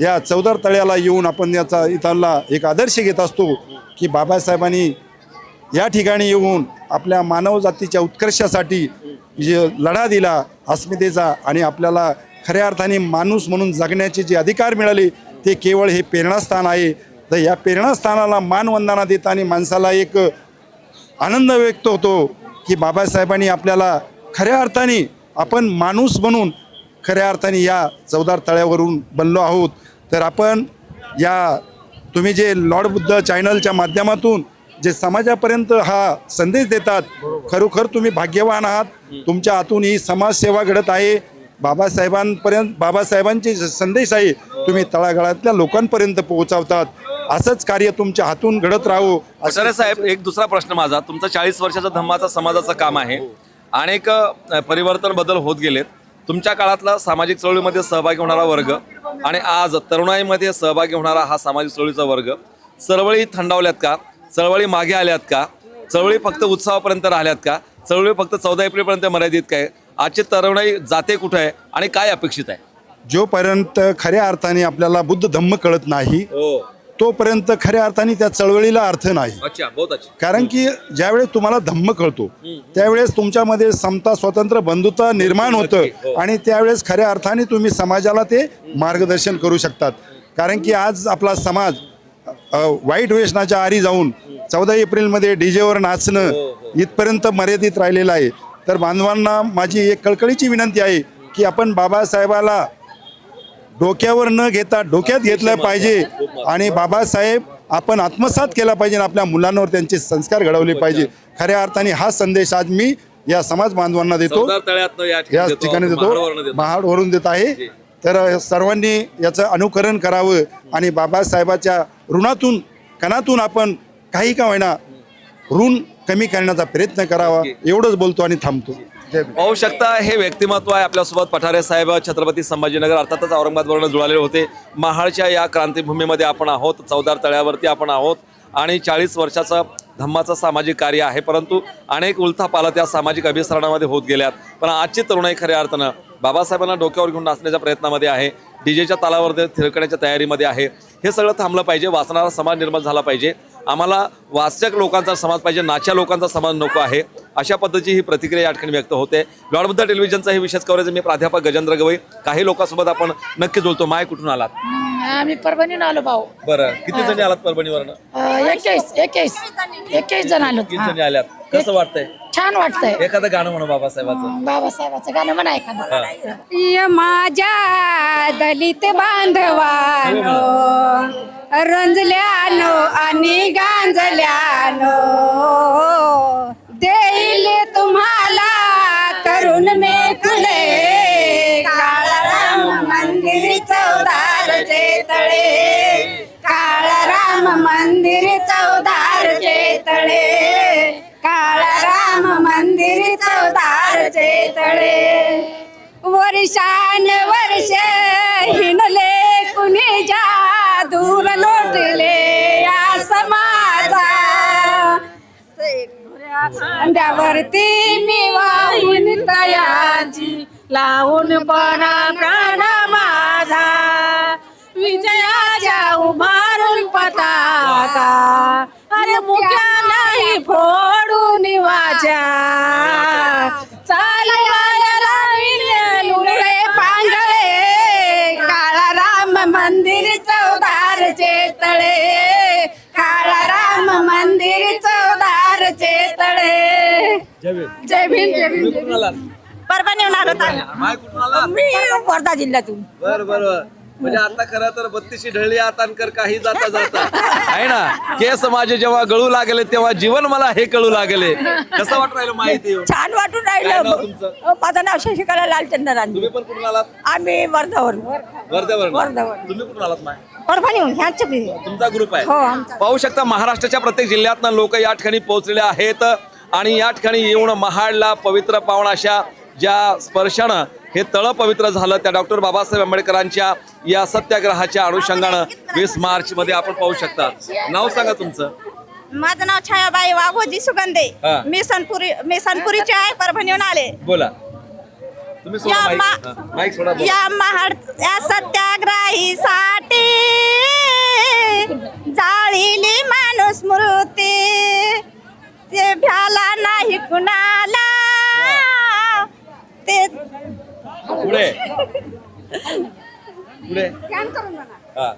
या चौदार तळ्याला येऊन आपण याचा इथला एक आदर्श घेत असतो की बाबासाहेबांनी या ठिकाणी येऊन आपल्या मानवजातीच्या उत्कर्षासाठी जे लढा दिला अस्मितेचा आणि आपल्याला खऱ्या अर्थाने माणूस म्हणून जगण्याचे जे अधिकार मिळाले ते केवळ हे प्रेरणास्थान आहे. तर या प्रेरणास्थानाला मानवंदना देताना माणसाला एक आनंद व्यक्त होतो की बाबासाहेबांनी आपल्याला खऱ्या अर्थाने आपण माणूस बनून खऱ्या अर्थाने या चौदार तळ्यावरून बनलो आहोत. तर आपण तुम्ही जे लॉर्ड बुद्ध चॅनलच्या माध्यमातून जे समाजापर्यंत हा संदेश देतात खरोखर तुम्ही भाग्यवान आहात. तुमच्या हातून ही समाजसेवा घडत आहे. बाबासाहेबांचे संदेश आहे तुम्ही तळागाळातल्या लोकांपर्यंत पोहोचवतात. असंच कार्य तुमच्या हातून घडत राहो. आचार्य साहेब, एक दुसरा प्रश्न माझा. तुमचं 40 वर्षाचा धम्माचा समाजाचं काम आहे. अनेक परिवर्तन बदल होत गेलेत. तुमच्या काळातला सामाजिक चळवळीमध्ये सहभागी होणारा वर्ग आणि आज तरुणाईमध्ये सहभागी होणारा हा सामाजिक चळवळीचा वर्ग, चळवळी थंडावल्यात का? चळवळी मागे आल्यात का? चळवळी फक्त उत्सवापर्यंत राहिल्यात का? चळवळी फक्त 14 एप्रिलपर्यंत मर्यादित काय? आजची तरुणाई जाते कुठे आहे आणि काय अपेक्षित आहे? जोपर्यंत खऱ्या अर्थाने आपल्याला बुद्ध धम्म कळत नाही तोपर्यंत खऱ्या अर्थाने त्या चळवळीला अर्थ नाही. अच्छा, बहुत अच्छा. कारण की ज्यावेळेस तुम्हाला धम्म कळतो त्यावेळेस तुमच्यामध्ये समता, स्वातंत्र्य, बंधुता निर्माण होतं आणि त्यावेळेस खऱ्या अर्थाने तुम्ही समाजाला ते मार्गदर्शन करू शकतात. कारण की आज आपला समाज वाईट व्यसनाच्या आरी जाऊन 14 एप्रिलमध्ये डीजेवर नाचणं इथपर्यंत मर्यादित राहिलेलं आहे. तर बांधवांना माझी एक कळकळीची विनंती आहे की आपण बाबासाहेबाला डोक्यावर न घेता डोक्यात घेतलं पाहिजे आणि बाबासाहेब आपण आत्मसात केला पाहिजे आणि आपल्या मुलांवर त्यांचे संस्कार घडवले पाहिजे. खऱ्या अर्थाने हा संदेश आज मी या समाज बांधवांना देतो, चौदार तळ्यातनं या ठिकाणी देतो, महाडवरून देत आहे. तर सर्वांनी याचं अनुकरण करावं आणि बाबासाहेबाच्या ऋणातून कणातून आपण काही का होईना ऋण कमी करण्याचा प्रयत्न करावा. एवढंच बोलतो आणि थांबतो. जय भीम. पाहू शकता हे व्यक्तिमत्व आहे आपल्यासोबत. पठारे साहेब छत्रपती संभाजीनगर अर्थातच औरंगाबादवरून जुळालेले होते. महाडच्या या क्रांतीभूमीमध्ये आपण आहोत, चौदार तळ्यावरती आपण आहोत आणि 40 वर्षाचं धम्माचं सामाजिक कार्य आहे. परंतु अनेक उलथापालथ त्या सामाजिक अभिसरणामध्ये होत गेल्यात. पण आजची तरुणाई खऱ्या अर्थानं बाबासाहेबांना डोक्यावर घेऊन नाचण्याच्या प्रयत्नामध्ये आहे, डीजेच्या तालावर थिरकण्याच्या तयारीमध्ये आहे. हे सगळं थांबलं पाहिजे. वाचणारा समाज निर्माण झाला पाहिजे. आम्हाला वाचक लोकांचा समाज पाहिजे, नाच्या लोकांचा समाज नको आहे. अशा पद्धतीची ही प्रतिक्रिया या ठिकाणी व्यक्त होते. लॉर्ड बुद्ध टेलिव्हिजनचा हे विशेष कव्हरेज. मी प्राध्यापक गजेंद्र गवई. काही लोकांसोबत आपण नक्की बोलतो. माय कुठून आलात? आम्ही परभणीनं आलो भाऊ. बरं, किती जणी आलात परभणीवरनं? 21 जण आलो. 3 जणी आल्यात. कसं वाटतंय? छान वाटतंय. एखादं गाणं म्हणू बाबासाहेबाचं. बाबासाहेबाचं गाणं म्हणा एखादं. माझ्या दलित बांधवानो रंजल्यानो आणि गांजल्यानो देईल तुम्हाला करून मेखले काळाराम मंदिर चौदारचे तळे, काळाराम मंदिर चौदारचे तळे, काळाराम मंदिर चौदारचे तळे. वर्षान वर्ष हिंडले कुणी दूर लोटले या समाजा अंड्यावरती मी वाहून तयाची लावून पराक्रम माझा विजयाच्या उभारून पताका अरे मुक्या नाही फोडून वाचा मंदिर चौदारचे तळे, काळाराम मंदिर चौदारचे तळे. जय भीम. जय भीम. परभणीहून आलो. माय कुठून आलात? मी वर्धा जिल्ह्यातून. बरं. म्हणजे आता खरं तर 32 ढळली आतांकर काही जाता जाता आहे ना. केस माझे जेव्हा गळू लागले तेव्हा जीवन मला हे कळू लागले. कसं वाटू राहिलं माहिती? छान वाटून काय नाव राहिलं. तुमचं? माझं नाव शशिकला लालचंद्र रानडे. तुम्ही पण कुठून आलात? आम्ही वर्धावरून. वर्ध्यावरून. तुम्ही कुठून आलात माय? परभणीहून. ह्याच तुमचा ग्रुप आहे? हो, आमचा. पाहू शकता महाराष्ट्राच्या प्रत्येक जिल्ह्यातनं लोक या ठिकाणी पोहोचलेले आहेत आणि या ठिकाणी येऊन महाडला पवित्र पावन अशा ज्या स्पर्शानं हे तळ पवित्र झालं त्या डॉक्टर बाबासाहेब आंबेडकरांच्या या सत्याग्रहाच्या अनुषंगानं 20 मार्च मध्ये आपण पाहू शकता. नाव सांगा तुमचं. माझं नाव छायाबाई वाघोजी सुगंधे. हा. मी सनपुरीची आहे. परभणीहून आले. बोला. तुम्ही सोडा या माईक. माईक सोडा. बोला. या महाड या सत्याग्रहीसाठी जाळीली माणूस मृती ते भ्याला नाही कुणाला ते पुढे हा.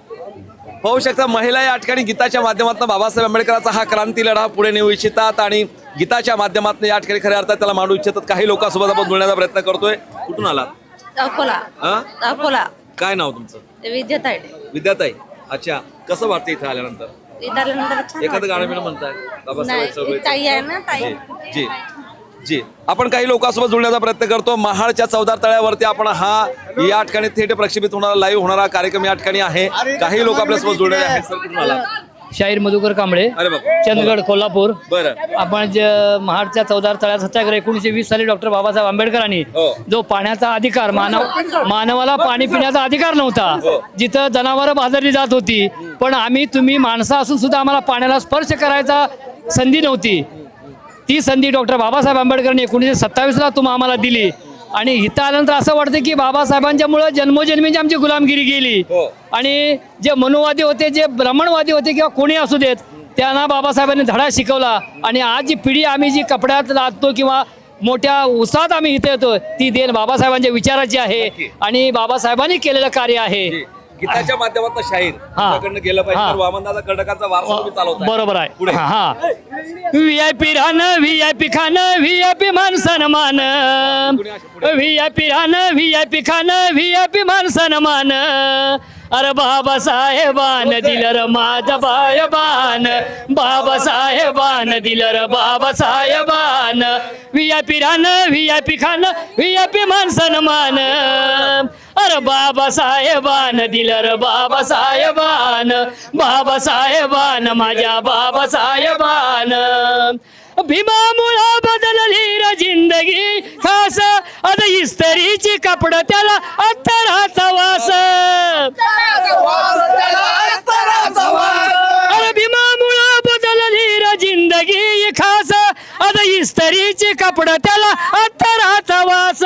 पाहू शकता महिला या ठिकाणी गीताच्या माध्यमातून बाबासाहेब आंबेडकरांचा हा क्रांती लढा पुढे नेऊ इच्छितात आणि गीताच्या माध्यमातून या ठिकाणी खऱ्या अर्थात त्याला मांडू इच्छितात. काही लोकांसोबत आपण बोलण्याचा प्रयत्न करतोय. कुठून आलात? अकोला. हा? अकोला. काय नाव तुमचं? विद्याताई. विद्याताई. अच्छा, कसं वाटतं इथे आल्यानंतर? एखादं गाणं बिणं म्हणताय बाबासाहेब ताई आहे ना ताई. जी जी. आपण काही लोकांसोबत जुळण्याचा प्रयत्न करतो. महाडच्या चौदार तळ्यावरती आपण हा या ठिकाणी थेट प्रक्षेपित होणारा लाईव्ह होणारा कार्यक्रम या ठिकाणी आहे. काही लोक आपल्यासोबत जुळलेले आहेत. सर कुठून आला? शाहीर मधुकर कांबळे. अरे बाबा. चंदगड कोल्हापूर. बरं. आपण महाडच्या चौदार तळ्यात सत्याग्रह 1920 साली डॉक्टर बाबासाहेब आंबेडकरांनी जो पाण्याचा अधिकार मानवाला पाणी पिण्याचा अधिकार नव्हता, जिथं जनावरं बाजारली जात होती, पण तुम्ही माणसं असून सुद्धा आम्हाला पाण्याला स्पर्श करायचा संधी नव्हती. ती संधी डॉक्टर बाबासाहेब आंबेडकरांनी 1927ला आम्हाला दिली आणि इथं आल्यानंतर असं वाटतं की बाबासाहेबांच्यामुळं जन्मोजन्मीची आमची गुलामगिरी गेली आणि जे मनुवादी होते, जे ब्राह्मणवादी होते किंवा कोणी असू देत, त्यांना बाबासाहेबांनी धडा शिकवला आणि आज जी पिढी आम्ही जी कपड्यात लागतो किंवा मोठ्या उत्साहात आम्ही इथे येतो ती देण बाबासाहेबांच्या विचाराची आहे आणि बाबासाहेबांनी केलेलं कार्य आहे. गीताच्या माध्यमातून शाहीर तुमच्याकडनं गेलं पाहिजे तर वामनदादा कर्डकांचा वारसा तुम्ही चालवताय. बरोबर आहे. पुढे. हा VIP राहणं VIP खाणं VIP मान सन्मान VIP राहणं VIP खाणं VIP मान सन्मान अरे बाबासाहेबान दिलं र माझा बायबान बाबासाहेबान दिलं र बाबासाहेबान VIP राहणं VIP खाणं VIP मान सन्मान अरे बाबासाहेबान दिलं र बाबासाहेबान बाबासाहेबान माझ्या बाबासाहेबान भीमामुळा बदलली र जिंदगी खास आता इस्त्रीची कपड त्याला अत्तराचा वास अरे भीमामुळा बदलली र जिंदगी खास आता इस्त्रीची कपड त्याला अत्तराचा वास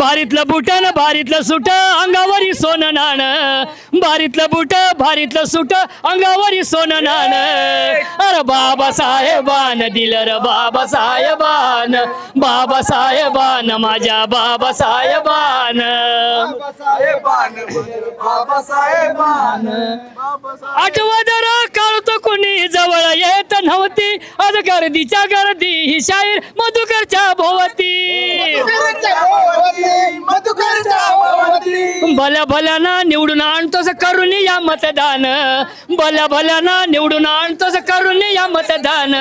भारीतलं बुटन भारीतलं सुट अंगावरी सोनं नाण भारीतलं बुट भारीतलं सुट अंगावरी सोनं नाण अरे बाबासाहेबान दिलं र बाबासाहेबान बाबासाहेबान माझ्या बाबासाहेबान आठवदर काळतो कुणी जवळ येत नव्हती आज गर्दीच्या गर्दी ही शाहीर मधुकरच्या भोवती भल्या भल्याना निवडून आणतोस करून या मतदान भल्या भल्याना निवडून आणतोस करून या मतदान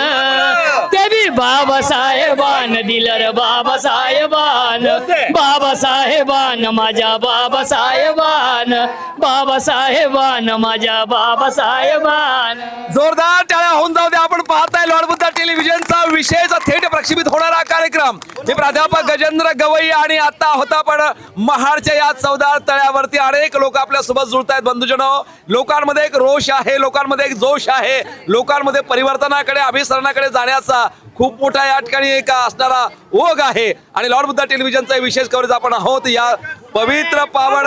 ते बी बाबासाहेबान दिलं र बाबासाहेबान बाबासाहेबान माझ्या बाबासाहेबान बाबासाहेबान माझ्या बाबासाहेबान. जोरदार टाळ्या होऊन जाऊ दे. आपण पाहताय लॉर्ड बुद्धा टेलिव्हिजनचा विशेष थेट प्रक्षेपित होणारा कार्यक्रम. मी प्राध्यापक गजेंद्र गवई आणि आता होता पण महाडच्या या चवदार तळ्यावरती अनेक लोक आपल्या सोबत जुळत आहेत. बंधुजनो, लोकांमध्ये एक रोष आहे, लोकांमध्ये एक जोश आहे, लोकांमध्ये परिवर्तनाकडे अभिसरणाकडे जाण्याचा खूप मोठा या ठिकाणी एक असणारा ओघ आहे आणि लॉर्ड बुद्धा टेलिव्हिजनचा विशेष कव्हरेज आपण आहोत या पवित्र पावन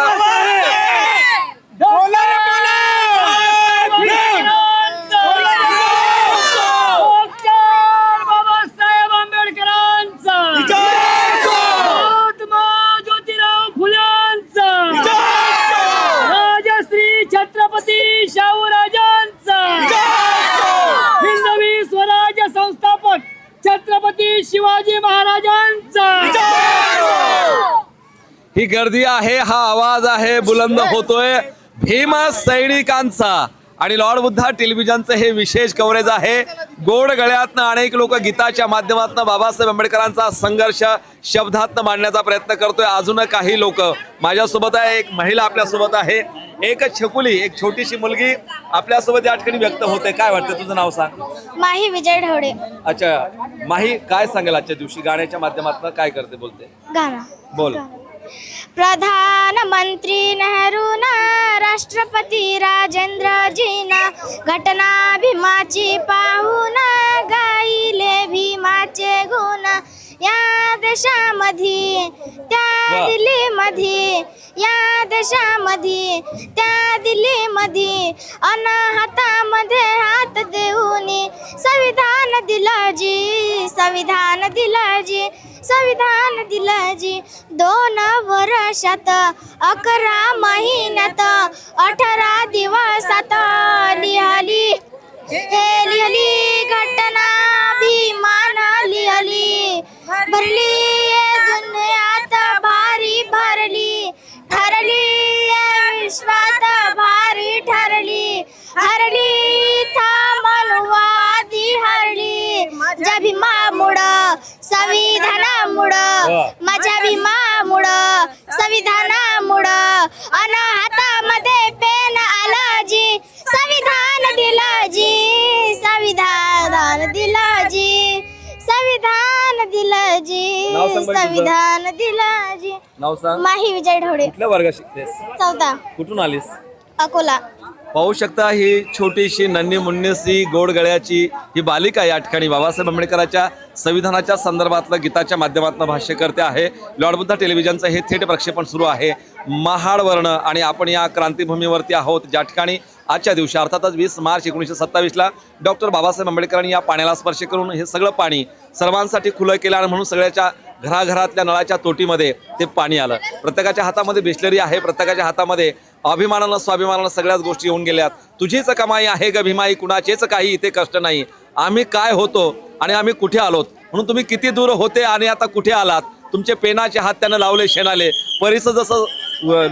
बाबासाहेब आंबेडकरांचा महात्मा ज्योतिराव फुल्यांचा राजश्री छत्रपती शाहूराजांचा हिंदवी स्वराज्य संस्थापक छत्रपती शिवाजी महाराजांचा. ही गर्दी आहे, हा आवाज आहे, बुलंद होतोय भीम सैनिकांचा आणि लॉर्ड बुद्धा टेलिव्हिजनचं हे विशेष कव्हरेज आहे. गोड गळ्यातनं अनेक लोक गीताच्या माध्यमातून बाबासाहेब आंबेडकरांचा संघर्ष शब्दातनं मांडण्याचा प्रयत्न करतोय. अजून काही लोक माझ्यासोबत आहे, एक महिला आपल्यासोबत आहे, एक छकुली एक छोटीशी मुलगी आपल्यासोबत या ठिकाणी व्यक्त होते. काय वाटतं, तुझं नाव सांग. माही विजय ढवळे. अच्छा माही, काय सांगेल आजच्या दिवशी गाण्याच्या माध्यमातून काय करते, बोलते, गाणं बोल. प्रधानमंत्री नेहरूना राष्ट्रपती राजेंद्रजीना घटना भीमाची पाहून गाईले भीमाचे गुण या देशामध्ये त्या दिल्लीमध्ये या देशामध्ये त्या दिल्लीमध्ये अन हातामध्ये हात देऊन संविधान दिलं जी संविधान दिलं जी संविधान दिलं जी 2 वर्षात 11 महिन्यात 18 दिवसात लिहिली हे लिहिली घटना भीमान लिहिली भरली दुनियात भारी भरली ठरली विश्वात भारी ठरली हरली थांबवादी हरली माझ्या भीमामुळं संविधानामुळं माझ्या भीमामुळं संविधानामुळं अन हातामध्ये पेन आलं जी संविधान दिलं जी संविधान दिलं जी संविधान दिलं जी नाव सांग बरं तुझं. संविधान दिलं जी. नाव सांग. माही विजय ढवळे. कुठल्या वर्गात शिकतेस, 4th. कुठून आलीस. अकोला. पाहू शकता ही छोटीशी नन्ही मुन्नीसी गोड गळ्याची ही बालिका या ठिकाणी बाबासाहेब आंबेडकरांच्या संविधानाच्या संदर्भातलं गीताच्या माध्यमातून भाष्य करते आहे. लॉर्ड बुद्धा टेलिव्हिजनचं हे थेट प्रक्षेपण सुरू आहे महाडवर्ण आणि आपण या क्रांतीभूमीवरती आहोत ज्या ठिकाणी आजच्या दिवशी अर्थातच 20 मार्च 1927ला डॉक्टर बाबासाहेब आंबेडकरांनी या पाण्याला स्पर्श करून हे सगळं पाणी सर्वांसाठी खुलं केलं आणि म्हणून सगळ्याच्या घराघरातल्या नळाच्या तोटीमध्ये ते पाणी आलं. प्रत्येकाच्या हातामध्ये बिस्लरी आहे, प्रत्येकाच्या हातामध्ये अभिमानानं स्वाभिमानानं सगळ्याच गोष्टी येऊन गेल्यात. तुझीच कमाई आहे ग भीमाई, कुणाचेच काही इथे कष्ट नाही. आम्ही काय होतो आणि आम्ही कुठे आलोत, म्हणून तुम्ही किती दूर होते आणि आता कुठे आलात. तुमचे पेनाचे हात त्यानं लावले शेणाले. परीस जसं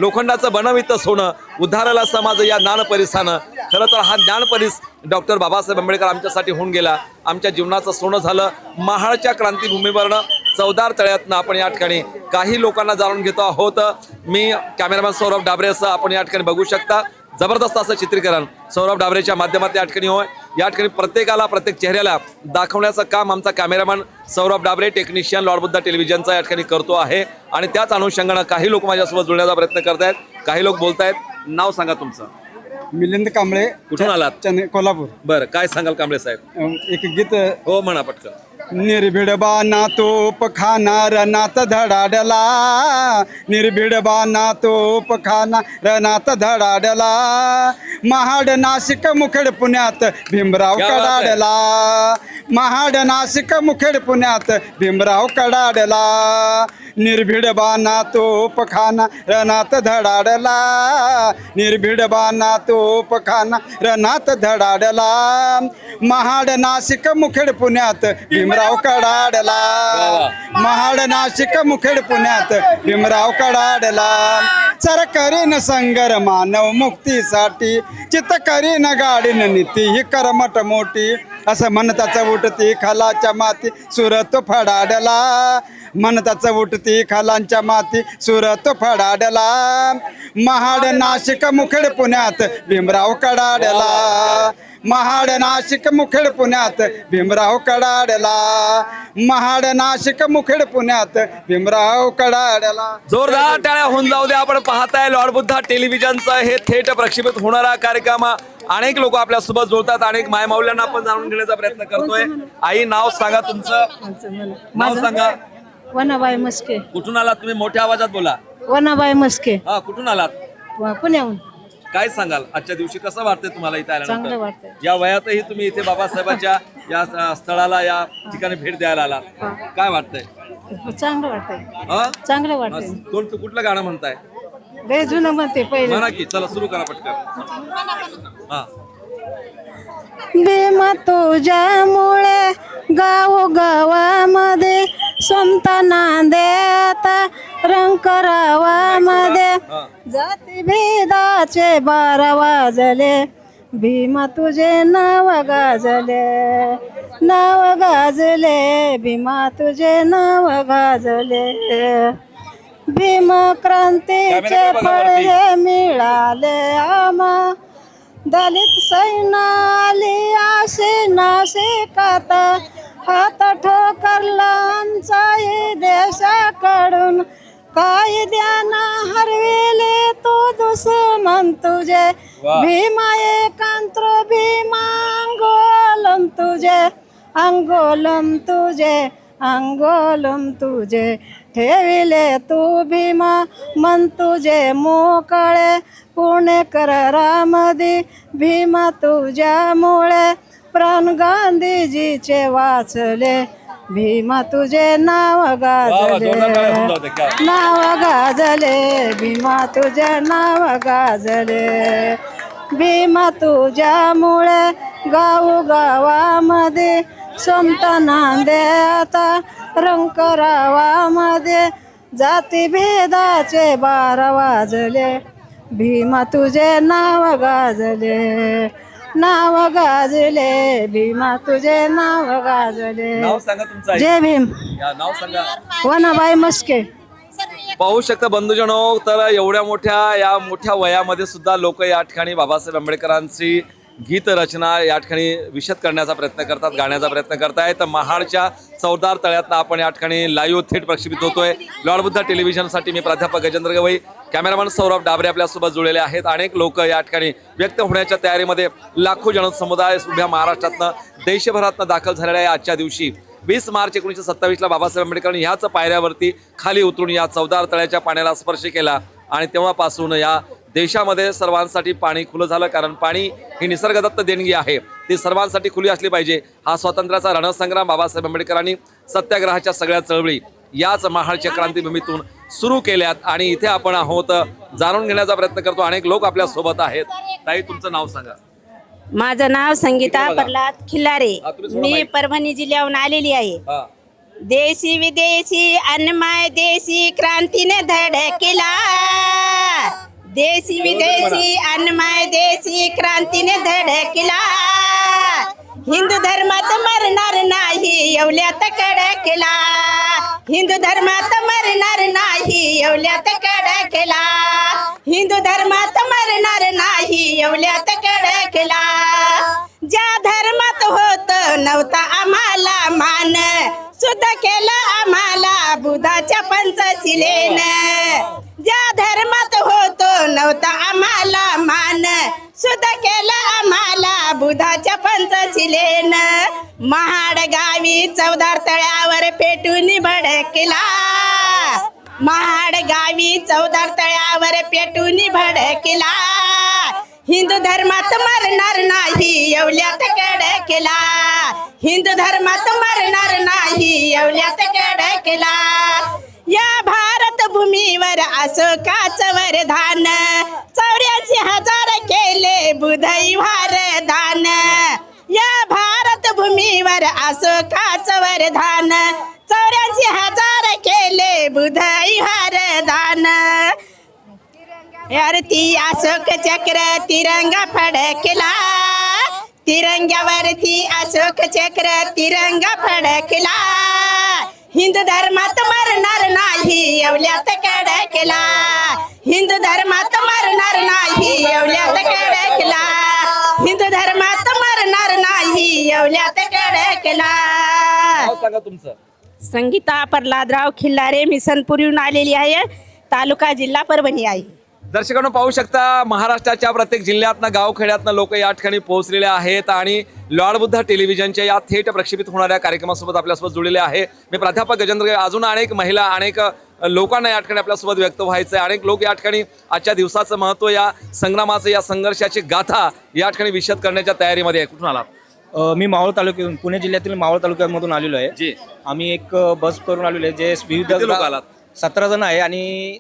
लोखंडाचं बनवितं सोनं, उद्धारला समाज या ज्ञानपरिसानं. खरं तर हा ज्ञानपरिस डॉक्टर बाबासाहेब आंबेडकर आमच्यासाठी होऊन गेला, आमच्या जीवनाचं सोनं झालं. महाडच्या क्रांतीभूमीवरनं चवदार तळ्यातनं आपण या ठिकाणी काही लोकांना जाणून घेतो आहोत. मी कॅमेरामॅन सौरभ डाबरेसह आपण या ठिकाणी बघू शकता. जबरदस्त असं चित्रीकरण सौरभ डाबरेच्या माध्यमात या ठिकाणी होय. या ठिकाणी प्रत्येकाला प्रत्येक चेहऱ्याला दाखवण्याचं काम आमचा cameraman Saurabh Dabre, technician lord Buddha टेलिव्हिजनचा या ठिकाणी करतो आहे. आणि त्याच अनुषंगानं काही लोक माझ्यासोबत जुळण्याचा प्रयत्न करत आहेत, काही लोक बोलत आहेत. नाव सांगा तुमचं. मिलिंद कांबळे. कुठून आलात? कोल्हापूर. बरं, काय सांगाल कांबळे साहेब? एक गीत. हो म्हणा पटकन. निर्भिडबाना तोप खाना रनात धडाडला, निर्भिडबाना तोप खाना रनात धडाडला, महाड नाशिक मुखेड पुण्यात भीमराव कडाडला, महाड नाशिक मुखेड पुण्यात भीमराव कडाडला, निर्भिडबाना तोप खाना रनात धडाडला, निर्भिडबाना तोप खाना रनात धडाडला, महाड नाशिक मुखेड पुण्यात भीमराव कडाडला, महाड नाशिक मुखेड पुण्यात भीमराव कडाडला, चर करीन संगर मानव मुक्तीसाठी, चित्त करीन गाडीन नीती ही करमट मोठी, असं म्हणताच उठती खालाच्या माती सुरत फडाडला, म्हणताच उठती खालांच्या माती सुरत फडाडला, महाड नाशिक मुखेड पुण्यात भीमराव कडाडला, महाड नाशिक मुखेड पुण्यात भीमराव कडाडला, महाड नाशिक मुखेड पुण्यात भीमराव कडाडला. जोरदार टाळ्या होऊन जाऊ द्या. आपण पाहताय लॉर्ड बुद्धा टेलिव्हिजनचा हे थेट प्रक्षेपित होणारा कार्यक्रम. अनेक लोक आपल्या सोबत जोडतात, अनेक मायमाऊल्यांना आपण जाणून घेण्याचा प्रयत्न करतोय. आई, नाव सांगा तुमचं. नाव सांगा. वनाबाई मस्के. कुठून आलात तुम्ही? मोठ्या आवाजात बोला. वनाबाई मस्के. हा, कुठून आलात? पुण्याहून. काय सांगाल आजच्या दिवशी कसं वाटतंय तुम्हाला इथे चांगलं आल्यानंतर? वाटतंय. या वयातही तुम्ही इथे बाबासाहेबांच्या या स्थळाला, या ठिकाणी भेट द्यायला आलात, काय वाटतंय? चांगलं वाटतंय. हा? चांगलं वाटतंय. कुठलं गाणं म्हणताय? लय जुनं म्हणते पहिले. म्हणा की. चला सुरू करा पटकन. हा. भीमा तुझ्यामुळे गावामध्ये समता नांदेता रंगरावामध्ये, जाती भेदाचे 12 वाजले, भीमा तुझे नाव गाजले, नाव गाजले, भीमा तुझे नाव गाजले, भीम क्रांतीचे फळ हे मिळाले आम्हा, दलित सैन्याली आशे नाशिकात, हात ठोकरला आमचाही देशाकडून, कायद्याना हरविले तो दुश्मन तुझे, भीमा एकांत्र भीमा अंगोलम तुझे, अंगोलम तुझे, अंगोलम तुझे, ठेविले तू भीमा मन तुझे मोकळे, पुणेकर रामदी, भीमा तुझ्यामुळे प्राण गांधीजीचे वाचले, भीमा तुझे नाव गाजले, नाव गाजले, भीमा तुझे नाव गाजले, भीमा तुझ्यामुळे गावामध्ये समता नांदे आता, रंगरावामध्ये जाती भेदाचे 12 वाजले, भीमा तुझे नाव गाजले, नाव गाजले, भीमा तुझे नाव गाजले. नाव सांगा तुमचं. जय भीम. नाव सांगा. वनाबाई मस्के. पाहू शकता बंधूजनो, तर एवढ्या या मोठ्या वयामध्ये सुद्धा लोक या ठिकाणी बाबासाहेब आंबेडकरांची गीत रचना या ठिकाणी विशद करण्याचा प्रयत्न करतात, गाण्याचा प्रयत्न करतायत. तर महाडच्या चवदार तळ्यातनं आपण या ठिकाणी लाईव्ह थेट प्रक्षेपित होतोय. लॉर्ड बुद्धा टेलिव्हिजनसाठी मी प्राध्यापक गजेंद्र गवई, कॅमेरामॅन सौरभ डाबरे आपल्यासोबत जुळलेले आहेत. अनेक लोक या ठिकाणी व्यक्त होण्याच्या तयारीमध्ये, लाखो जनसमुदाय उभ्या महाराष्ट्रातनं देशभरातनं दाखल झालेल्या आहे. आजच्या दिवशी 20 मार्च 1927ला बाबासाहेब आंबेडकरांनी ह्याच पायऱ्यावरती खाली उतरून या चवदार तळ्याच्या पाण्याला स्पर्श केला आणि तेव्हापासून या देशामध्ये सर्वांसाठी पाणी खुलं झालं. कारण पाणी ही निसर्गदत्त देणगी आहे, ती सर्वांसाठी खुली असली पाहिजे. हा स्वातंत्र्याचा रणसंग्राम बाबासाहेब आंबेडकरांनी, सत्याग्रहाच्या सगळ्या चळवळी याच महाडच्या क्रांतीभूमीतून सुरू केल्यात आणि इथे आपण आहोत, जाणून घेण्याचा प्रयत्न करतो. अनेक लोक आपल्या सोबत आहेत. ताई, तुमचं नाव सांगा. माझं नाव संगीता इथे बघा. प्रल्हाद खिल्लारे. तुम्ही थोडं मी माहिती- परभणी जिल्ह्याहून आलेली आहे. हा. देशी विदेशी अन्नमय देशी क्रांतीने धडकला. देशी विदेशी अन्नमय देशी क्रांतीने धडकला. हिंदू धर्मात मरणार नाही एवढ्यात कडकला. हिंदू धर्मात मरणार नाही एवढ्यात कडकला. हिंदू धर्मात मरणार नाही एवढ्यात कडकला. ज्या धर्मात होत नव्हता आम्हाला मान, शुद्ध केलं आम्हाला बुधाच्या पंचशिलेनं. ज्या धर्मात होतो नव्हता आम्हाला मान, शुद्ध केलं आम्हाला बुधाच्या पंचशिलेनं. महाड गावी 14 तळ्यावर पेटून भडकला. महाड गावी 14 तळ्यावर पेटून भडकला. हिंदू धर्मात मरणार नाही एवढ्यात कडकला. हिंदू धर्मात मरणार नाही एवढ्यात कडकला. या भारत भूमीवर अशोकाच वरदान, 84,000 केले बुधैवार दान. या भारत भूमीवर अशोकाच वरदान, 84,000 केले बुधैवार दान. वरती अशोक चक्र तिरंगा फडकला. तिरंग्यावरती अशोक चक्र तिरंगा फडकला. हिंदू धर्मात मरणार नाही एवढ्यात कडकला. हिंदू धर्मात मरणार नाही एवढ्यात कडकला. हिंदू धर्मात मरणार नाही एवढ्यात कडकला. नाव सांगा तुमचं. संगीता प्रल्हादराव खिल्लारे, मी सनपुरीहून आलेली आहे. तालुका जिल्हा परभणी आहे. दर्शकांनो, पाहू शकता महाराष्ट्राच्या प्रत्येक जिल्ह्यातनं गावखेड्यातनं लोक या ठिकाणी पोहोचलेले आहेत आणि लॉर्ड बुद्धा टेलिव्हिजनच्या या थेट प्रक्षेपित होणाऱ्या कार्यक्रमासोबत आपल्यासोबत जुळलेले आहे. मी प्राध्यापक गजेंद्र. अजून अनेक महिला, अनेक लोकांना या ठिकाणी आपल्यासोबत व्यक्त व्हायचं आहे. अनेक लोक या ठिकाणी आजच्या दिवसाचं महत्त्व, या संग्रामाचं, या संघर्षाची गाथा या ठिकाणी विशद करण्याच्या तयारीमध्ये आहे. कुठून आलात? मी मावळ तालुक्यातून, पुणे जिल्ह्यातील मावळ तालुक्यामधून आलेलो आहे. जी. आम्ही एक बस करून आलेलो आहे, जे विविध किती लोक आलात? 17 जण आहे आणि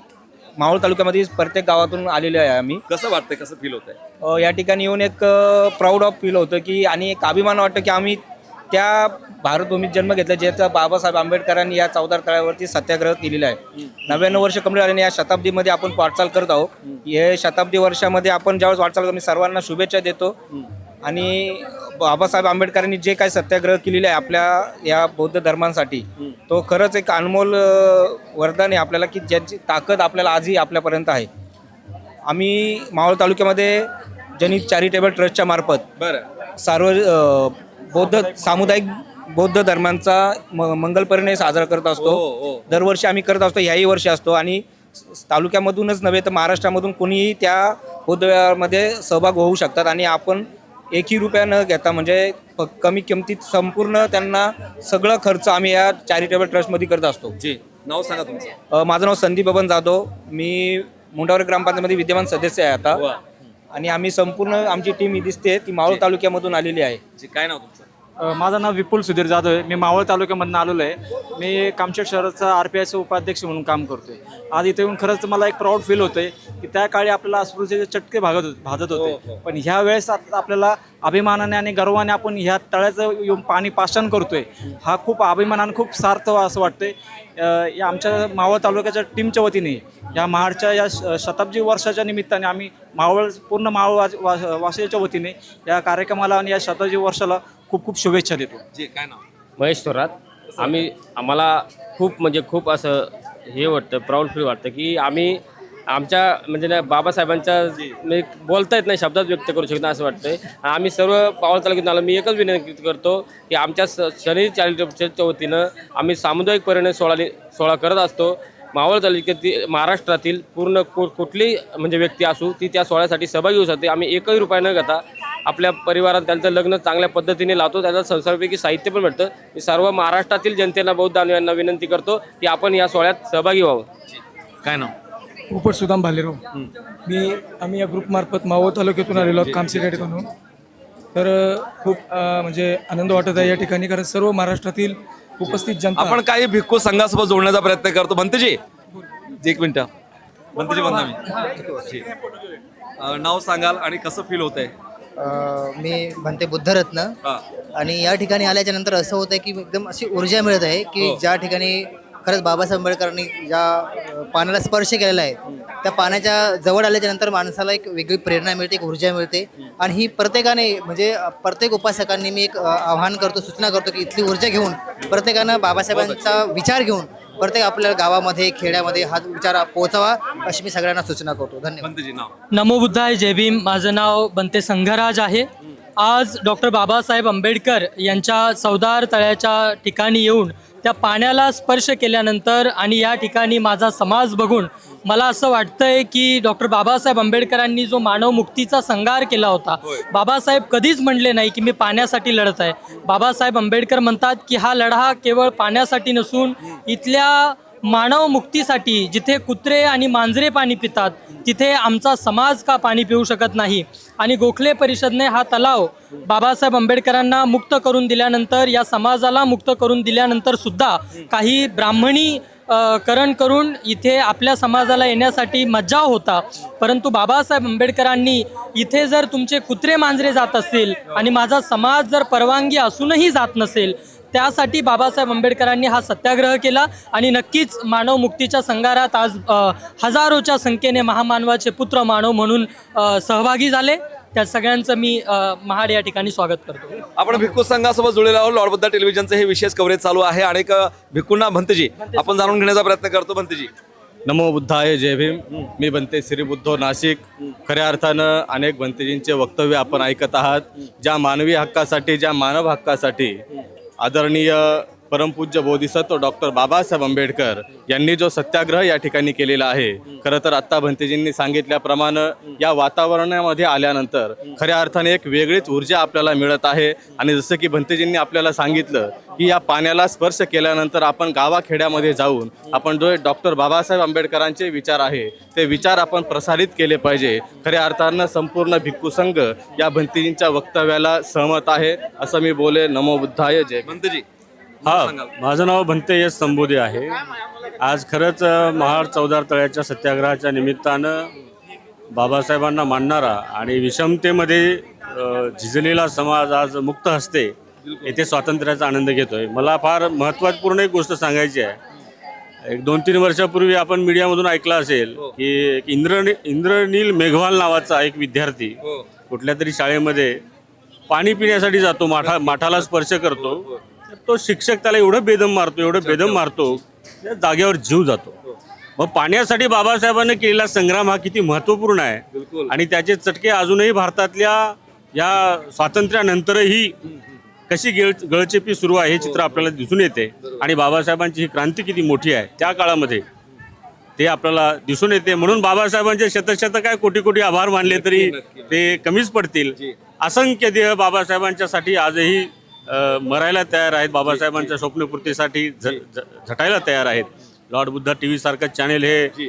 मावळ तालुक्यामध्ये प्रत्येक गावातून आलेले आहे आम्ही. कसं वाटतंय, कसं फील होतंय? या ठिकाणी येऊन एक प्राऊड ऑफ फील होतं की, आणि एक अभिमान वाटतं की आम्ही त्या भारतभूमीत जन्म घेतला, ज्याचा बाबासाहेब आंबेडकरांनी या 14 तळ्यावरती सत्याग्रह केलेला आहे. 99 वर्ष कंप्लीट झाल्याने या शताब्दीमध्ये आपण वाटचाल करत आहोत. हे शताब्दी वर्षामध्ये आपण ज्यावेळेस वाटचाल करतो, मी सर्वांना शुभेच्छा देतो. आणि बाबासाहेब आंबेडकरांनी जे काही सत्याग्रह केलेले आहे आपल्या या बौद्ध धर्मांसाठी, तो खरंच एक अनमोल वरदान आहे आपल्याला, की ज्यांची ताकद आपल्याला आजही आपल्यापर्यंत आहे. आम्ही मावळ तालुक्यामध्ये जनित चॅरिटेबल ट्रस्टच्या मार्फत बौद्ध सामुदायिक बौद्ध धर्मांचा मंगल परिणय साजरा करत असतो. दरवर्षी आम्ही करत असतो, ह्याही वर्षी असतो. आणि तालुक्यामधूनच नव्हे तर महाराष्ट्रामधून कोणीही त्या बौद्धमध्ये सहभाग होऊ शकतात. आणि आपण 1 रुपया न घेता, म्हणजे कमी किमतीत संपूर्ण त्यांना सगळं खर्च आम्ही या चॅरिटेबल ट्रस्टमध्ये करत असतो. जी. नाव सांगा तुमचं. माझं नाव संदीप बबन जाधव. मी मुंडावरे ग्रामपंचायतमध्ये विद्यमान सदस्य आहे आता. आणि आम्ही संपूर्ण आमची टीम ही दिसते ती मावळ तालुक्यामधून आलेली आहे. काय नाव तुमचं? माझं नाव विपुल सुधीर जाधव आहे. मी मावळ तालुक्यामधून आलेलो आहे. मी कामशेत शहराचा RPIचं उपाध्यक्ष म्हणून काम करतोय. आज इथे येऊन खरंच मला एक प्राऊड फील होतंय की त्या काळी आपल्याला अस्पृश्याचे चटके भाजत होते, पण ह्या वेळेस आपल्याला अभिमानाने आणि गर्वाने आपण ह्या तळ्याचं येऊन पाणी पाषाण करतोय. हा खूप अभिमानाने, खूप सार्थ असं वाटतंय. या आमच्या मावळ तालुक्याच्या टीमच्या वतीने या महाडच्या या शताब्दी वर्षाच्या निमित्ताने आम्ही पूर्ण मावळ वासियाच्या वतीने या कार्यक्रमाला आणि या शताब्दी वर्षाला खूप खूप शुभेच्छा देतो. जी. काय नाव? महेश थोरात. आम्हाला खूप असं हे वाटतं, प्राऊड फील वाटतं की आम्ही आमच्या म्हणजे बाबासाहेबांच्या बोलता येत नाही, शब्दात व्यक्त करू शकतो असं वाटतंय. आम्ही सर्व मावळ तालुक्यात आलो. मी एकच विनंती करतो की आमच्या शनी चॅरिटेबलच्या वतीनं आम्ही सामुदायिक परिणय सोहळा करत असतो. मावळ तालुक्यातील, महाराष्ट्रातील पूर्ण कुठलीही म्हणजे व्यक्ती असू ती त्या सोहळ्यासाठी सहभागी होऊ शकते. आम्ही 1 रुपया न घेता आपल्या परिवारात त्यांचं लग्न चांगल्या पद्धतीने लावतो. त्याचा संसारपैकी साहित्य पण भेटतं. मी सर्व महाराष्ट्रातील जनतेला, बौद्ध बांधवांना विनंती करतो की आपण या सोहळ्यात सहभागी व्हावं. काय नाव? पोपट सुदाम भालेराव. आम्ही या ग्रुपमार्फत मावळ तालुक्यातून आलेलो आहोत, कामशेत या ठिकाणून. तर खूप म्हणजे आनंद वाटत आहे या ठिकाणी, कारण सर्व महाराष्ट्रातील उपस्थित जनता आपण काही भिक्खू संघासोबत जोडण्याचा प्रयत्न करतो. भंतेजी एक मिनिट. भंतेजी बंधामी नाव सांगाल आणि कसं फील होतंय? मी म्हणते बुद्धरत्न आणि या ठिकाणी आल्याच्या नंतर असं होतं की एकदम अशी ऊर्जा मिळत आहे की ज्या ठिकाणी खरंच बाबासाहेब आंबेडकरांनी ज्या पाण्याला स्पर्श केलेला आहे त्या पाण्याच्या जवळ आल्याच्या नंतर माणसाला एक वेगळी प्रेरणा मिळते, एक ऊर्जा मिळते. आणि ही प्रत्येकाने म्हणजे प्रत्येक उपासकांनी मी एक आवाहन करतो, सूचना करतो की इथली ऊर्जा घेऊन प्रत्येकानं बाबासाहेबांचा विचार घेऊन प्रत्येक आपल्या गावामध्ये खेड्यामध्ये हा विचार पोहोचावा अशी मी सगळ्यांना सूचना करतो. धन्यवाद. नमो बुद्धाय, जय भीम. माझं नाव बनते संघराज आहे. आज डॉक्टर बाबासाहेब आंबेडकर यांच्या चवदार तळ्याच्या ठिकाणी येऊन त्या पाण्याला स्पर्श केल्यानंतर आणि या ठिकाणी माझा समाज बघून मला असं वाटतंय की डॉक्टर बाबासाहेब आंबेडकरांनी जो मानव मुक्तीचा संघार केला होता, बाबासाहेब कधीच म्हणले नाही की मी पाण्यासाठी लढत आहे. बाबासाहेब आंबेडकर म्हणतात की हा लढा केवळ पाण्यासाठी नसून इथल्या मानव मुक्तीसाठी, जिथे कुत्रे आणि मांजरे पाणी पितात तिथे आमचा समाज का पाणी पिऊ शकत नाही. आणि गोखले परिषदने हा तलाव बाबासाहेब आंबेडकरांना मुक्त करून दिल्यानंतर, या समाजाला मुक्त करून दिल्यानंतर सुद्धा काही ब्राह्मणी करण करून इथे आपल्या समाजाला येण्यासाठी मज्जाव होता. परंतु बाबासाहेब आंबेडकरांनी इथे जर तुमचे कुत्रे मांजरे जात असतील आणि माझा समाज जर परवानगी असूनही जात नसेल, त्यासाठी बाबासाहेब आंबेडकरांनी हा सत्याग्रह केला. आणि नक्कीच मानव मुक्तीच्या संघारात आज हजारोच्या संख्येने महामानवाचे पुत्र मानव म्हणून सहभागी झाले. त्या सगळ्यांचं मी महाड या ठिकाणी स्वागत करतो. आपण भिक्खू संघासोबत जुळलेलो आहोत. लॉर्ड बुद्धा टेलिव्हिजनचं हे विशेष कव्हरेज चालू आहे. अनेक भिक्खूंना भंतेजी आपण जाणून घेण्याचा प्रयत्न करतो. भंतेजी नमो बुद्धाय, जय भीम. मी बनते श्री बुद्धो नाशिक. खऱ्या अर्थानं अनेक भंतेजींचे वक्तव्य आपण ऐकत आहात. ज्या मानवी हक्कासाठी, ज्या मानव हक्कासाठी आदरणीय परमपूज्य बोधिसत्व डॉक्टर बाबासाहेब आंबेडकर यांनी जो सत्याग्रह या ठिकाणी केलेला आहे, खरं तर आत्ता भंतेजींनी सांगितल्याप्रमाणे या वातावरणामध्ये आल्यानंतर खऱ्या अर्थाने एक वेगळीच ऊर्जा आपल्याला मिळत आहे. आणि जसं की भंतेजींनी आपल्याला सांगितलं की या पाण्याला स्पर्श केल्यानंतर आपण गावाखेड्यामध्ये जाऊन आपण जो डॉक्टर बाबासाहेब आंबेडकरांचे विचार आहे ते विचार आपण प्रसारित केले पाहिजे. खऱ्या अर्थानं संपूर्ण भिक्खू संघ या भंतेजींच्या वक्तव्याला सहमत आहे असं मी बोले. नमो बुद्धाय, जय भंतेजी. माझं नाव भंते एस संबोधे आहे. आज खरंच महाड चवदार तळ्याच्या सत्याग्रहाच्या निमित्तानं बाबासाहेबांना मानणारा आणि विषमतेमध्ये झिजलेला समाज आज मुक्त हस्ते येथे स्वातंत्र्याचा आनंद घेतोय. मला फार महत्त्वपूर्ण एक गोष्ट सांगायची आहे. एक 2-3 वर्षापूर्वी आपण मीडियामधून ऐकलं असेल की इंद्रनील मेघवाल नावाचा एक विद्यार्थी कुठल्या तरी शाळेमध्ये पाणी पिण्यासाठी जातो, माठाला स्पर्श करतो. तो शिक्षक त्याला एवढं बेदम मारतो त्या जागेवर जीव जातो. मग पाण्यासाठी बाबासाहेबांनी केलेला संग्राम हा किती महत्त्वपूर्ण आहे आणि त्याचे चटके अजूनही भारतातल्या या स्वातंत्र्यानंतरही कशी गळचेपी सुरू आहे हे चित्र आपल्याला दिसून येते. आणि बाबासाहेबांची ही क्रांती किती मोठी आहे त्या काळामध्ये ते आपल्याला दिसून येते. म्हणून बाबासाहेबांचे शतशत काय कोटी आभार मानले तरी ते कमीच पडतील. असंख्य देह बाबासाहेबांच्यासाठी आजही मरायला तयार आहेत, बाबासाहेबांच्या स्वप्नपूर्तीसाठी झटायला तयार आहेत. लॉर्ड बुद्धा TV सारखं चॅनेल हे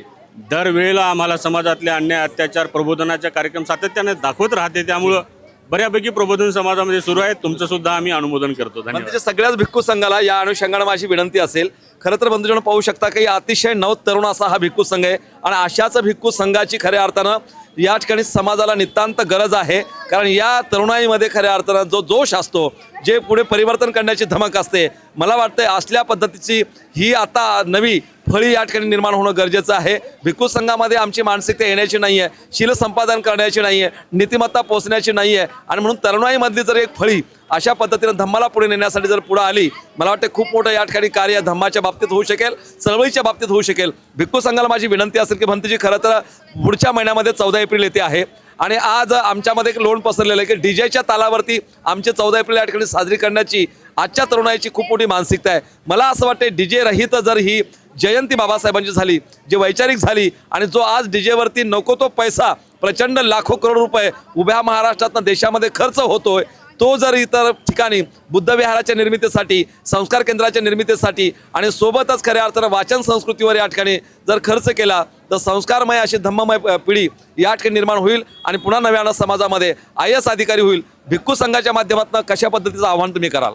दरवेळेला आम्हाला समाजातले अन्याय, अत्याचार, प्रबोधनाच्या कार्यक्रम सातत्याने दाखवत राहते. त्यामुळं बऱ्यापैकी प्रबोधन समाजामध्ये सुरू आहे. तुमचं सुद्धा आम्ही अनुमोदन करतो. धन्यवाद. सगळ्याच भिक्खू संघाला या अनुषंगाने माझी विनंती असेल. खरं तर बंधूजन पाहू शकता की अतिशय नवतरुण असा हा भिक्खू संघ आहे आणि अशाच भिक्खू संघाची खऱ्या अर्थानं या ठिकाणी समाजाला नितांत गरज आहे. कारण या तरुणाईमध्ये खऱ्या अर्थानं जो जोश असतो, जे पुढे परिवर्तन करण्याची धमक असते, मला वाटतं असल्या पद्धतीची ही आता नवी फळी या ठिकाणी निर्माण होणं गरजेचं आहे. भिक्खू संघामध्ये आमची मानसिकता येण्याची नाही आहे, शील संपादन करण्याची नाही आहे, नीतिमत्ता पोचण्याची नाही आहे. आणि म्हणून तरुणाईमधली जर एक फळी अशा पद्धतीनं धम्माला पुढे नेण्यासाठी जर पुढे आली, मला वाटतं खूप मोठं या ठिकाणी कार्य धम्माच्या बाबतीत होऊ शकेल, चळवळीच्या बाबतीत होऊ शकेल. भिक्खू संघाला माझी विनंती असेल की भंतेजी खरं तर पुढच्या महिन्यामध्ये 14 एप्रिल येते आहे आणि आज आमच्यामध्ये एक लोण पसरलेलं आहे की डीजेच्या तालावरती आमचे 14 एप्रिल या ठिकाणी साजरी करण्याची आजच्या तरुणाईची खूप मोठी मानसिकता आहे. मला असं वाटतं डीजे रहित जर ही जयंती बाबासाहेबांची झाली, जी वैचारिक झाली आणि जो आज डीजेवरती नको तो पैसा प्रचंड लाखो करोड रुपये उभ्या महाराष्ट्रातनं देशामध्ये खर्च होतोय, तो जर इतर ठिकाणी बुद्ध विहाराच्या निर्मितीसाठी, संस्कार केंद्राच्या निर्मितीसाठी आणि सोबतच खऱ्या अर्थानं वाचन संस्कृतीवर या ठिकाणी जर खर्च केला तर संस्कारमय अशी धम्ममय पिढी या ठिकाणी निर्माण होईल आणि पुन्हा नव्यानं समाजामध्ये IAS अधिकारी होईल. भिक्खू संघाच्या माध्यमातून कशा पद्धतीचं आव्हान तुम्ही कराल?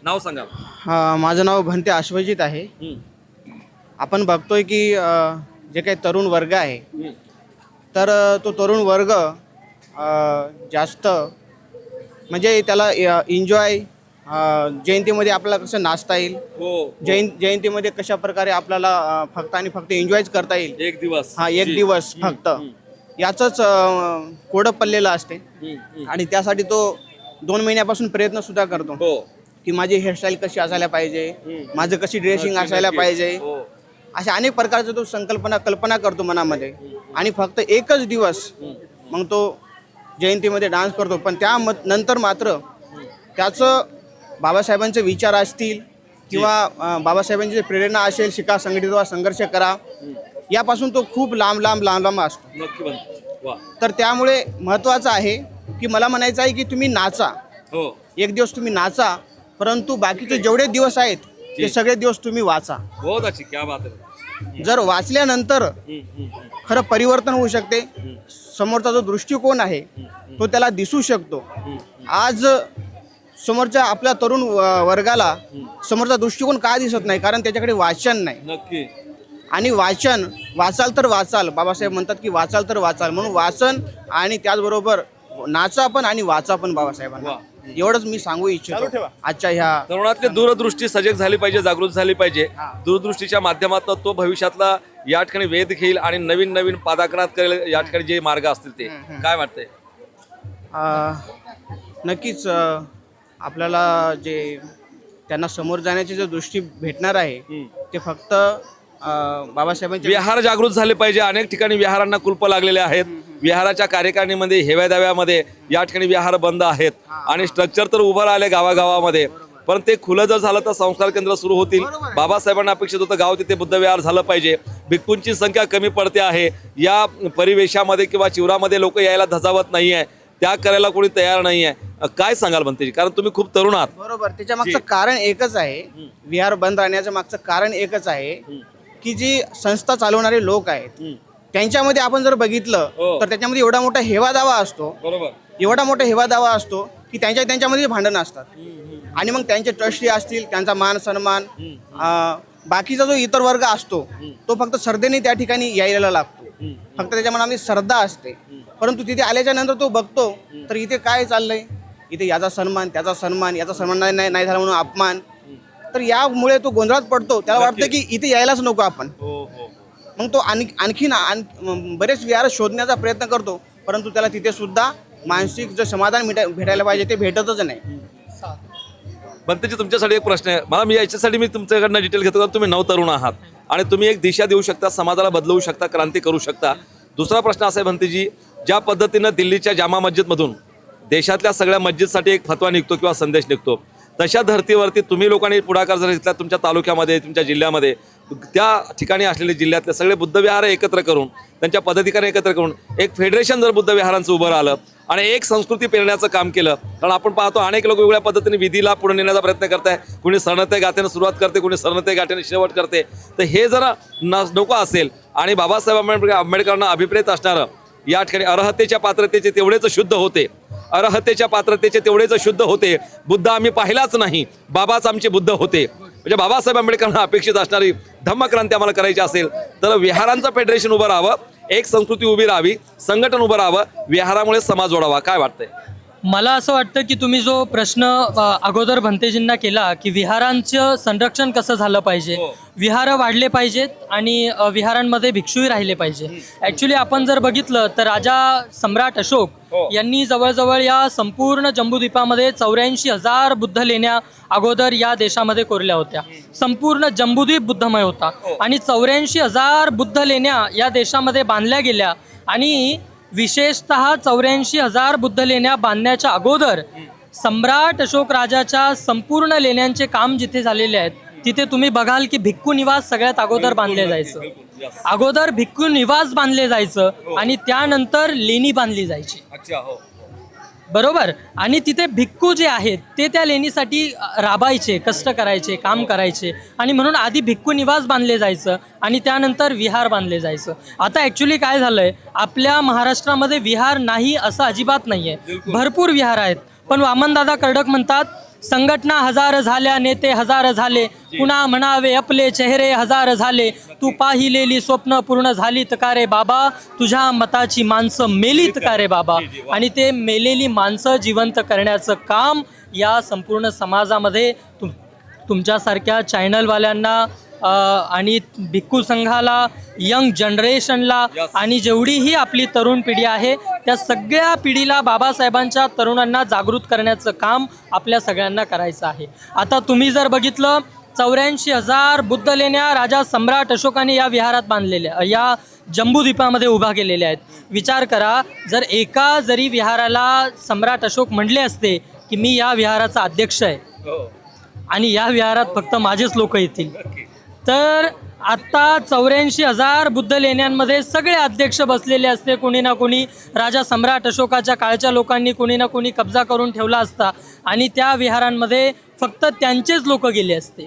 नाव सांगा. माझं नाव भंते अश्वजित आहे. आपण बघतोय की जे काही तरुण वर्ग आहे तर तो तरुण वर्ग जास्त म्हणजे त्याला एन्जॉय जयंतीमध्ये आपल्याला कसं नाचता येईल, जयंतीमध्ये कशा प्रकारे आपल्याला फक्त आणि फक्त एन्जॉयच करता येईल, एक दिवस, हा एक दिवस फक्त याचंच कोडं पडलेलं असते. आणि त्यासाठी तो 2 महिन्यापासून प्रयत्न सुद्धा करतो की माझी हेअरस्टाईल कशी असायला पाहिजे, माझं कशी ड्रेसिंग असायला पाहिजे, अशा अनेक प्रकारचं तो कल्पना करतो मनामध्ये. आणि फक्त एकच दिवस मग तो जयंतीमध्ये डान्स करतो. पण नंतर मात्र त्याचं बाबासाहेबांचे विचार असतील किंवा बाबासाहेबांची प्रेरणा असेल, शिका, संघटित व्हा, संघर्ष करा, यापासून तो खूप लांब असतो. तर त्यामुळे महत्त्वाचं आहे की मला म्हणायचं आहे की तुम्ही नाचा, एक दिवस तुम्ही नाचा, परंतु बाकीचे जेवढे दिवस आहेत ते सगळे दिवस तुम्ही वाचा. जर वाचल्यानंतर खरं परिवर्तन होऊ शकते. समोरचा जो दृष्टिकोन आहे तो त्याला दिसू शकतो. आज समोरच्या आपल्या तरुण वर्गाला समोरचा दृष्टिकोन का दिसत नाही? कारण त्याच्याकडे वाचन नाही. नक्की. आणि वाचाल तर वाचाल, बाबासाहेब म्हणतात की वाचाल तर वाचाल, म्हणून वाचन आणि त्याचबरोबर नाचा पण आणि वाचा पण बाबासाहेबांना. एवढंच मी सांगू इच्छितो. आजच्या ह्या तरुणातली दूरदृष्टी सजग झाली पाहिजे, जागृत झाली पाहिजे. दूरदृष्टीच्या माध्यमातून तो भविष्यातला या ठिकाणी वेध घेईल आणि नवीन नवीन पादाक्रांत करेल. या ठिकाणी जे मार्ग असतील ते काय वाटतंय? नक्कीच आपल्याला जे त्यांना समोर जाण्याची जो दृष्टी भेटणार आहे ते फक्त बाबासाहेबांचे विहार जागृत झाले पाहिजे. अनेक ठिकाणी विहारांना कुलप लागलेले आहेत. विहाराच्या कार्यकारिणीमध्ये हेव्या दाव्यामध्ये या ठिकाणी विहार बंद आहेत आणि स्ट्रक्चर तर उभं राहिले गावागावामध्ये. पण ते खुलं जर झालं तर संस्कार केंद्र सुरू होतील. बाबासाहेबांना अपेक्षित होतं गाव तिथे बुद्धविहार झालं पाहिजे. भिक्खूंची संख्या कमी पडते आहे. या परिवेशामध्ये किंवा चिवरामध्ये लोक यायला धजावत नाही आहे, त्याग करायला कोणी तयार नाही आहे. काय सांगाल म्हणते? कारण तुम्ही खूप तरुण आहात. बरोबर. त्याच्या मागचं कारण एकच आहे, विहार बंद राहण्याचं मागचं कारण एकच आहे की जी संस्था चालवणारे लोक आहेत त्यांच्यामध्ये आपण जर बघितलं तर त्याच्यामध्ये एवढा मोठा हेवा दावा असतो, एवढा मोठा हेवा दावा असतो की त्यांच्यामध्ये भांडणं असतात. आणि मग त्यांचे ट्रस्टी असतील, त्यांचा मान सन्मान, बाकीचा जो इतर वर्ग असतो तो फक्त श्रद्धेने त्या ठिकाणी यायला लागतो. फक्त त्याच्या मनामध्ये श्रद्धा असते. परंतु तिथे आल्याच्या नंतर तो बघतो तर इथे काय चाललंय, इथे याचा सन्मान, त्याचा सन्मान, याचा सन्मान नाही झाला म्हणून अपमान. तर यामुळे तो गोंधळात पडतो. त्याला वाटतं की इथे यायलाच नको आपण. मग तो आणखीन बरेच विहार शोधण्याचा प्रयत्न करतो, परंतु त्याला तिथे सुद्धा मानसिक जे समाधान भेटायला पाहिजे ते भेटतच नाही. बनतेजी, तुमच्यासाठी एक प्रश्न आहे मला. याच्यासाठी मी तुमच्याकडनं डिटेल घेतो कारण तुम्ही नवतरुण आहात आणि तुम्ही एक दिशा देऊ शकता, समाजाला बदलवू शकता, क्रांती करू शकता. दुसरा प्रश्न असा आहे बनतेजी, ज्या पद्धतीनं दिल्लीच्या जामा मस्जिदमधून देशातल्या सगळ्या मस्जिदसाठी एक फतवा निघतो किंवा संदेश निघतो, तशा धर्तीवरती तुम्ही लोकांनी पुढाकार जर घेतला तुमच्या तालुक्यामध्ये, तुमच्या जिल्ह्यामध्ये, त्या ठिकाणी असलेले जिल्ह्यातले सगळे बुद्धविहार एकत्र करून, त्यांच्या पदाधिकारी एकत्र करून एक फेडरेशन जर बुद्धविहारांचं उभं राहिलं आणि एक संस्कृती पेरण्याचं काम केलं. कारण आपण पाहतो अनेक लोक वेगळ्या पद्धतीने विधीला पुढे नेण्याचा प्रयत्न करत आहे. कुणी सरनते गाथेने सुरुवात करते, कुणी सरनते गाठ्याने शेवट करते. तर हे जरा नको असेल आणि बाबासाहेब आंबेडकरांना अभिप्रेत असणारं या ठिकाणी अर्हतेच्या पात्रतेचे तेवढेच शुद्ध होते, अर्हतेच्या पात्रतेचे तेवढेच शुद्ध होते. बुद्ध आम्ही पाहिलाच नाही, बाबाच आमचे बुद्ध होते. म्हणजे बाबासाहेब आंबेडकरांना अपेक्षित असणारी धम्मक्रांती आम्हाला करायची असेल तर विहारांचं फेडरेशन उभं राहावं, एक संस्कृती उभी राहावी, संघटन उभं राहावं, विहारामुळे समाज जोडावा. काय वाटतंय? मला असं वाटतं की तुम्ही जो प्रश्न अगोदर भंतेजींना केला की विहारांचं संरक्षण कसं झालं पाहिजे, विहारं वाढले पाहिजेत आणि विहारांमध्ये भिक्षुही राहिले पाहिजे. ॲक्च्युली आपण जर बघितलं तर राजा सम्राट अशोक यांनी जवळजवळ या संपूर्ण जम्बूद्वीपामध्ये 84,000 बुद्ध लेण्या अगोदर या देशामध्ये कोरल्या होत्या. संपूर्ण जम्बूद्वीप बुद्धमय होता आणि 84,000 बुद्ध लेण्या या देशामध्ये बांधल्या गेल्या. आणि विशेषतः 84,000 बुद्ध लेण्या बांधण्याच्या अगोदर सम्राट अशोक राजाच्या संपूर्ण लेण्यांचे काम जिथे झालेले आहेत तिथे तुम्ही बघाल की भिक्खू निवास सगळ्यात अगोदर बांधले जायचं. अगोदर भिक्खू निवास बांधले जायचं आणि त्यानंतर लेणी बांधली जायची. बरोबर. आणि तिथे भिक्खू जे आहेत ते त्या लेणीसाठी राबायचे, कष्ट करायचे, काम करायचे आणि म्हणून आधी भिक्खू निवास बांधले जायचं आणि त्यानंतर विहार बांधले जायचं. आता ॲक्च्युली काय झालंय, आपल्या महाराष्ट्रामध्ये विहार नाही असं अजिबात नाही आहे, भरपूर विहार आहेत. पण वामनदादा कर्डक म्हणतात संघटना हजार झाल्या, नेते हजार झाले, पुन्हा म्हणावे आपले चेहरे हजार झाले. तू पाहिलेली स्वप्न पूर्ण झालीत का रे बाबा, तुझ्या मताची माणसं मेलीत का रे बाबा. आणि ते मेलेली माणसं जिवंत करण्याचं काम या संपूर्ण समाजामध्ये तुमच्यासारख्या चॅनलवाल्यांना आणि भिक्खू संघाला, यंग जनरेशनला आणि जेवढीही आपली तरुण पिढी आहे त्या सगळ्या पिढीला बाबासाहेबांच्या तरुणांना जागृत करण्याचं काम आपल्या सगळ्यांना करायचं आहे. आता तुम्ही जर बघितलं 84,000 बुद्ध लेण्या राजा सम्राट अशोकाने या विहारात बांधलेल्या, या जम्बूद्वीपामध्ये उभा केलेल्या आहेत. विचार करा, जर एका जरी विहाराला सम्राट अशोक म्हणले असते की मी या विहाराचा अध्यक्ष आहे आणि या विहारात फक्त माझेच लोक येतील, तर आत्ता 84,000 बुद्ध लेण्यांमध्ये सगळे अध्यक्ष बसलेले असते. कोणी ना कोणी राजा सम्राट अशोकाच्या काळच्या लोकांनी कोणी ना कोणी कब्जा करून ठेवला असता आणि त्या विहारांमध्ये फक्त त्यांचेच लोक गेले असते.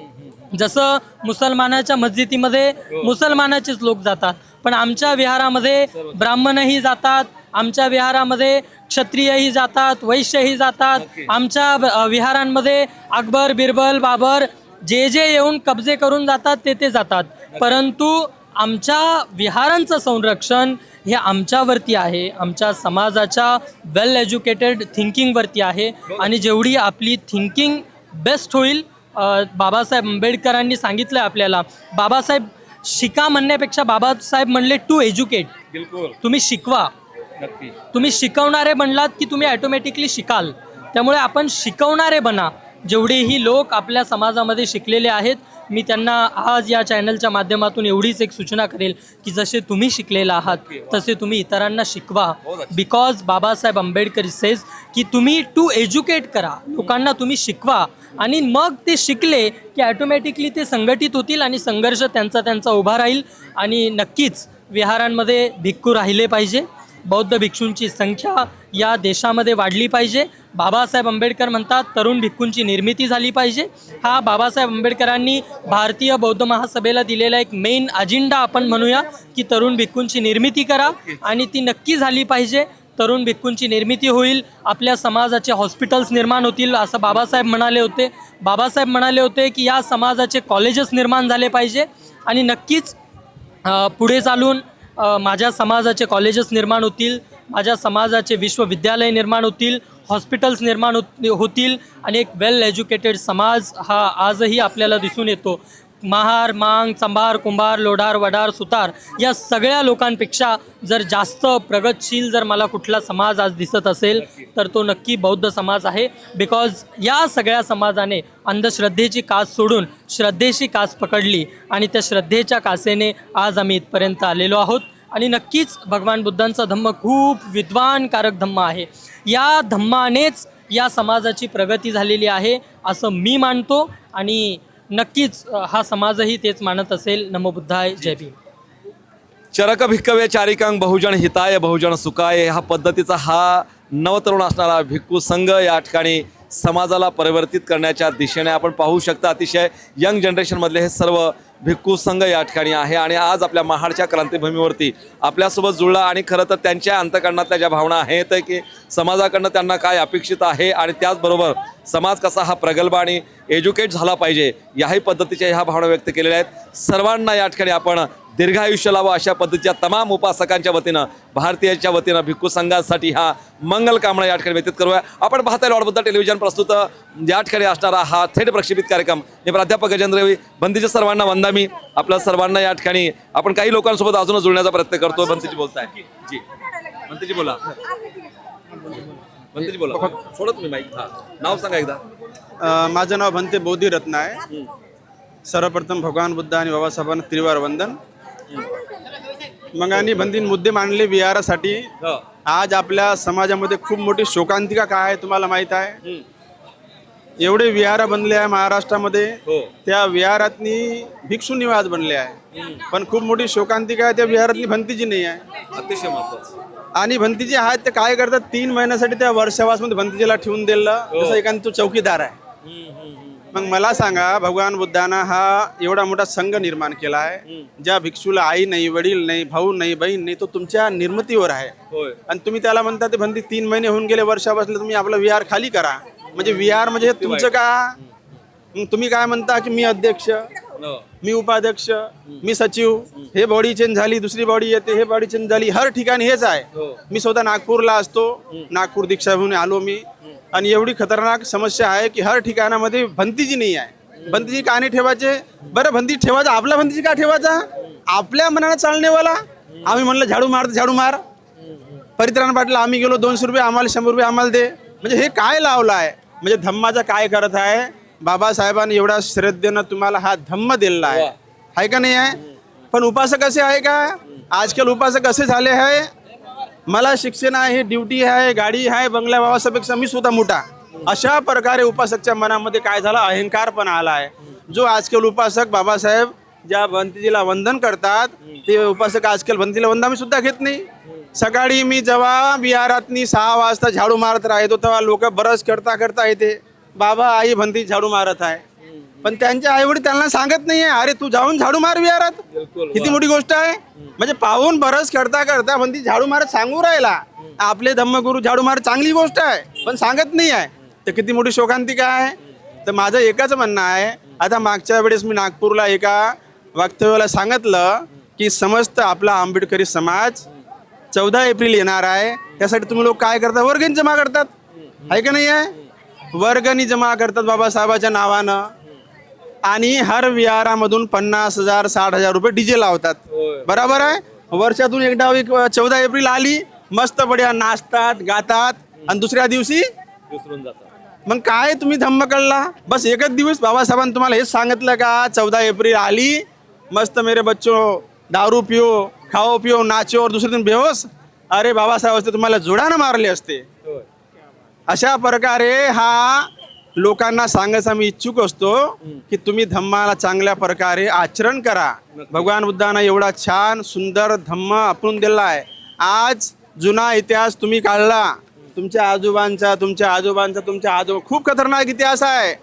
जसं मुसलमानाच्या मस्जिदीमध्ये मुसलमानाचेच लोक जातात, पण आमच्या विहारामध्ये ब्राह्मणही जातात, आमच्या विहारामध्ये क्षत्रियही जातात, वैश्यही जातात, आमच्या विहारांमध्ये अकबर, बिरबल, बाबर जे जे येऊन कब्जे करून जातात ते जातात. परंतु आमच्या विहारांचं संरक्षण हे आमच्यावरती आहे, आमच्या समाजाच्या वेल एज्युकेटेड थिंकिंगवरती आहे. आणि जेवढी आपली थिंकिंग बेस्ट होईल, बाबासाहेब आंबेडकरांनी सांगितलं आपल्याला, बाबासाहेब शिका म्हणण्यापेक्षा बाबासाहेब म्हणले टू एज्युकेट. बिलकुल, तुम्ही शिकवा. नक्की तुम्ही शिकवणारे बनलात की तुम्ही ॲटोमॅटिकली शिकाल. त्यामुळे आपण शिकवणारे बना. जेवढेही लोक आपल्या समाजामध्ये शिकलेले आहेत, मी त्यांना आज या चॅनलच्या माध्यमातून एवढीच एक सूचना करेल की जसे तुम्ही शिकलेला आहात तसे तुम्ही इतरांना शिकवा. बिकॉज बाबासाहेब आंबेडकर सेज की तुम्ही टू एज्युकेट करा, लोकांना तुम्ही शिकवा आणि मग ते शिकले की ॲटोमॅटिकली ते संघटित होतील आणि संघर्ष त्यांचा उभा राहील. आणि नक्कीच विहारांमध्ये भिक्खू राहिले पाहिजे, बौद्ध भिक्षूंची संख्या या देशामध्ये वाढली पाहिजे. बाबासाहेब आंबेडकर म्हणतात तरुण भिक्खूंची निर्मिती झाली पाहिजे. हा बाबासाहेब आंबेडकरांनी भारतीय बौद्ध महासभेला दिलेला एक मेन अजेंडा आपण म्हणूया की तरुण भिक्खूंची निर्मिती करा आणि ती नक्की झाली पाहिजे. तरुण भिक्खूंची निर्मिती होईल, आपल्या समाजाचे हॉस्पिटल्स निर्माण होतील असं बाबासाहेब म्हणाले होते. बाबासाहेब म्हणाले होते की या समाजाचे कॉलेजेस निर्माण झाले पाहिजे आणि नक्कीच पुढे चालून माझ्या समाजाचे कॉलेजेस निर्माण होतील, माझ्या समाजाचे विश्वविद्यालय निर्माण होतील, हॉस्पिटल्स निर्माण होतील आणि एक वेल एज्युकेटेड समाज हा आजही आपल्याला दिसून येतो. महार, मांग, चंभार, कुंभार, लोढार, वडार, सुतार या सगळ्या लोकांपेक्षा जर जास्त प्रगतशील जर मला कुठला समाज आज दिसत असेल तर तो नक्की बौद्ध समाज आहे. बिकॉज या सगळ्या समाजाने अंधश्रद्धेची कास सोडून श्रद्धेची कास पकडली आणि त्या श्रद्धेच्या कासेने आज आम्ही इथपर्यंत आलेलो आहोत. आणि नक्कीच भगवान बुद्धांचा धम्म खूप विद्वानकारक धम्म आहे. या धम्मानेच या समाजाची प्रगती झालेली आहे असं मी मानतो आणि नक्कीच हा समाजही तेच मानत असेल. नमो बुद्धाय, जय भीम. चरक भिक्कवे चारिकांग बहुजन हिताय बहुजन सुखाय हा पद्धतीचा हा नवतरुण असणारा भिक्खू संघ या ठिकाणी समाजाला परिवर्तित करण्याच्या दिशेने आपण पाहू शकता. अतिशय यंग जनरेशनमधले हे सर्व भिक्खू संघ या ठिकाणी आहे आणि आज आपल्या महाडच्या क्रांतीभूमीवरती आपल्यासोबत जुळला. आणि खरं तर त्यांच्या अंतःकरणातल्या ज्या भावना आहेत की समाजाकडनं त्यांना काय अपेक्षित आहे आणि त्याचबरोबर समाज कसा हा प्रगल्भ आणि एज्युकेट झाला पाहिजे याही पद्धतीच्या ह्या भावना व्यक्त केलेल्या आहेत. सर्वांना या ठिकाणी आपण दीर्घायुष्य लावा अशा पद्धतीच्या तमाम उपासकांच्या वतीनं, भारतीयांच्या वतीनं भिक्खू संघासाठी हा मंगल कामना या ठिकाणी व्यतीत करूया. आपण पाहताय लॉर्ड बुद्ध टेलिव्हिजन प्रस्तुत या ठिकाणी असणारा हा थेट प्रक्षेपित कार्यक्रम. मी प्राध्यापक गजेंद्र रवी, बंदीच्या सर्वांना वंदामी. आपल्या सर्वांना या ठिकाणी आपण काही लोकांसोबत अजूनच जुळण्याचा प्रयत्न करतो. बंदीजी बोलताय जी, बंदीजी बोला, बंदीजी बोला, सोडा तुम्ही माईक. नाव सांगा एकदा. माझं नाव भंते बोधी रत्न आहे. सर्वप्रथम भगवान बुद्ध आणि बाबासाहेबांना त्रिवार वंदन. मग आणि बंदीन मुद्दे मांडले विहारासाठी. आज आपल्या समाजामध्ये खूप मोठी शोकांतिका काय आहे तुम्हाला माहित आहे. एवढे विहार बनले आहे महाराष्ट्रामध्ये, त्या विहारातनी भिक्षू निवास बनले आहे, पण खूप मोठी शोकांतिका आहे त्या विहारातली भंतीजी नाही आहे. अतिशय महत्वाचं. आणि भंतीजी आहेत ते काय करतात, 3 महिन्यासाठी त्या वर्षावासमध्ये भंतीजीला ठेवून दिलं जसं एखादा तो चौकीदार आहे. मग मला सांगा, भगवान बुद्धांना हा एवढा मोठा संघ निर्माण केला आहे. ज्या भिक्षूला आई नाही, वडील नाही, भाऊ नाही, बहीण नाही, तो तुमच्या निर्मितीवर आहे. आणि तुम्ही त्याला म्हणता ते भंती 3 महिने होऊन गेले वर्षापासून, तुम्ही आपला विहार खाली करा. म्हणजे विहार म्हणजे हे तुमचं का? मग तुम्ही काय म्हणता की मी अध्यक्ष, मी उपाध्यक्ष, मी सचिव, हे बॉडी चेंज झाली, दुसरी बॉडी येते, हे बॉडी चेंज झाली, हर ठिकाणी हेच आहे. मी स्वतः नागपूरला असतो, नागपूर दीक्षाभूमी आलो मी, आणि एवढी खतरनाक समस्या आहे की हर ठिकाणामध्ये भंतीजी नाही आहे. भंतीजी का नाही ठेवायचे? बरं भंती ठेवायचा, आपला भंतीजी का ठेवायचा? आपल्या मनाला चालणेवाला. आम्ही म्हणलं झाडू मार झाडू मार, परित्राण पाटील आम्ही गेलो 200 रुपये आम्हाला 100 रुपये आम्हाला दे. म्हणजे हे काय लावलं आहे? म्हणजे धम्माचा काय करत आहे? बाबासाहेबांनी एवढा श्रद्धेनं तुम्हाला हा धम्म दिलेला आहे का नाही आहे? पण उपासक असे आहे का? आजकाल उपासक असे झाले आहे, मला शिक्षण आहे, ड्युटी आहे, गाडी आहे, बंगला, बाबासाहेबपेक्षा मी स्वतः मोठा, अशा प्रकारे उपासकच्या मनामध्ये काय झाला? अहंकार पण आला आहे. जो आजकाल उपासक बाबासाहेब ज्या भंतीजीला वंदन करतात ते उपासक आजकाल भंतीला वंदन सुद्धा घेत नाही. सकाळी मी जेव्हा विहारातनी 6 वाजता झाडू मारत राहतो तेव्हा लोक बरस करता करता येते, बाबा आई भंती झाडू मारत आहे. पण त्यांच्या आईवडील त्यांना सांगत नाहीये, अरे तू जाऊन झाडू मार विहारात. किती मोठी गोष्ट आहे. म्हणजे पाहून बरस करता करता भंती झाडू मारत सांगू राहिला. आपले धम्मगुरू झाडू मार चांगली गोष्ट आहे, पण सांगत नाही आहे, तर किती मोठी शोकांतिका आहे. तर माझं एकच म्हणणं आहे, आता मागच्या वेळेस मी नागपूरला एका वक्तव्याला सांगितलं की समस्त आपला आंबेडकरी समाज 14 एप्रिल येणार आहे, त्यासाठी तुम्ही लोक काय करता? वर्गणी जमा करतात, आहे का नाही आहे? वर्गणी जमा करतात बाबासाहेबाच्या नावानं, आणि हर विहारामधून 50,000 60,000 रुपये डीजे लावतात. बरोबर आहे. वर्षातून एकदा 14 एप्रिल आली, मस्त बढिया नाचतात गातात, आणि दुसऱ्या दिवशी विसरून जातात. मग काय तुम्ही धम्म कळला? बस एकच दिवस बाबासाहेबांनी तुम्हाला हेच सांगितलं का? 14 एप्रिल आली, मस्त मेरे बच्चो दारू पिओ, खाओ पिओ, नाचो, और दुसरे दिन बेहोश. अरे बाबासाहेब असते तुम्हाला जोडानं मारले असते. अशा प्रकारे हा लोकांना सांगायचा मी इच्छुक असतो की तुम्ही धम्माला चांगल्या प्रकारे आचरण करा. भगवान बुद्धांना एवढा छान सुंदर धम्म आपण दिला आहे. आज जुना इतिहास तुम्ही काढला, तुमच्या आजोबांचा खूप खतरनाक इतिहास आहे.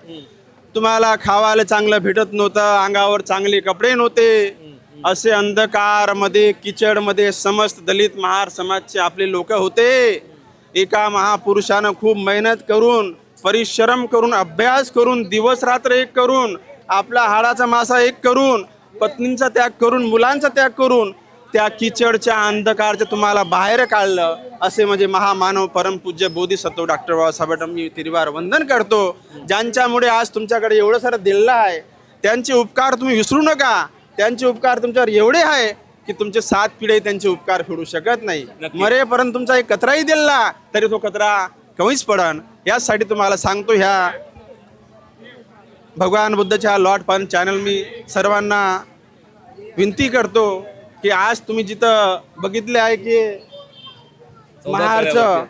तुम्हाला खावायला चांगलं भेटत नव्हतं, अंगावर चांगले कपडे नव्हते, असे अंधकारमध्ये किचडमध्ये समस्त दलित महार समाजचे आपले लोक होते. एका महापुरुषानं खूप मेहनत करून, परिश्रम करून, अभ्यास करून, दिवस रात्र एक करून, आपला हाडाचा मासा एक करून, पत्नींचा त्याग करून, मुलांचा त्याग करून त्या किचडच्या अंधकारच्या तुम्हाला बाहेर काढलं. असे म्हणजे महामानव परमपूज्य बोधिसत्व डॉक्टर बाबासाहेबांना मी तिरवार वंदन करतो, ज्यांच्यामुळे आज तुमच्याकडे एवढं सारं दिलं आहे. त्यांचे उपकार तुम्ही विसरू नका. त्यांचे उपकार तुमच्यावर एवढे आहे की तुमचे 7 पिढी त्यांचे उपकार फेडू शकत नाही. मरेपर्यंत तुमचा एक कचराही दिला तरी तो कचरा कमीच पडन. यासाठी तुम्हाला सांगतो, ह्या भगवान बुद्धच्या लॉर्ड फन चॅनल मी सर्वांना विनंती करतो की आज तुम्ही जिथं बघितले आहे की महारचं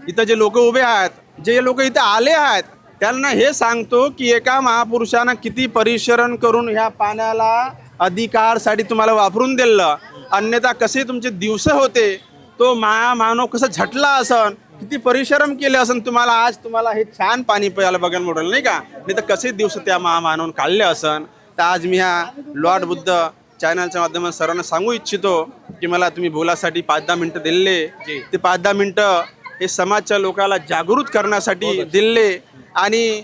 इथं जे लोक उभे आहेत, जे लोक इथं आले आहेत, त्यांना हे सांगतो की एका महापुरुषानं किती परिश्रम करून ह्या पाण्याला अधिकारसाठी तुम्हाला वापरून दिलं. अन्यथा कसे तुमचे दिवस होते, तो मानव कसं झटला असन, किती परिश्रम केले असन तुम्हाला, आज तुम्हाला हे छान पाणी प्यायला बघायला मिळेल नाही का? नाही तर कसे दिवस त्या महामानवून काढले असन. तर आज मी ह्या लॉर्ड बुद्ध चॅनलच्या माध्यमातून सर्वांना सांगू इच्छितो की मला तुम्ही बोलासाठी 5-10 मिनटं दिले. ते 5-10 मिनटं हे समाजच्या लोकांना जागृत करण्यासाठी दिले. आणि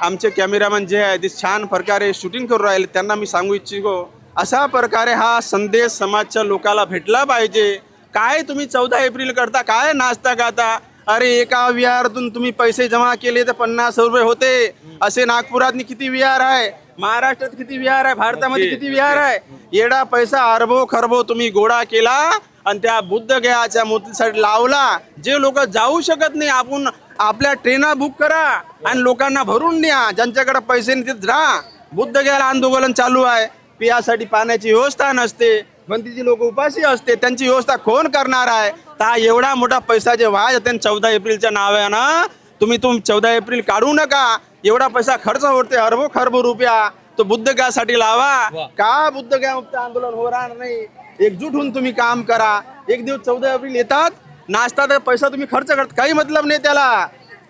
आमचे कॅमेरामॅन जे आहे ते छान प्रकारे शूटिंग करून राहिले, त्यांना मी सांगू इच्छितो अशा प्रकारे हा संदेश समाजच्या लोकांना भेटला पाहिजे. काय तुम्ही 14 एप्रिल करता, काय नाचता गाता? अरे एका विहारातून तुम्ही पैसे जमा केले तर 50 रुपये होते. असे नागपुरात किती विहार आहे, महाराष्ट्रात किती विहार आहे, भारतामध्ये किती विहार आहे. एवढा पैसा अरबो खरबो तुम्ही गोळा केला आणि त्या बुद्धगयाच्या मूर्तीसाठी लावला. जे लोक जाऊ शकत नाही, आपण आपल्या ट्रेना बुक करा आणि लोकांना भरून द्या. ज्यांच्याकडे पैसे नाही तिथे राहा. बुद्धगयाला आंदोलन चालू आहे, पियासाठी पाण्याची व्यवस्था नसते, भंतीची लोक उपाशी असते, त्यांची व्यवस्था कोण करणार आहे? तर एवढा मोठा पैसा जे व्हाय जाते 14 एप्रिलच्या नावानं तुम्ही 14 एप्रिल काढू नका. एवढा पैसा खर्च होते, अरबो खरबो रुपया, तो बुद्धगयासाठी लावा. का बुद्धगया मुक्त आंदोलन होणार नाही? एकजूट होऊन तुम्ही काम करा. एक दिवस 14 एप्रिल येतात, नाचतात, पैसा तुम्ही खर्च करता, काही मतलब नाही त्याला.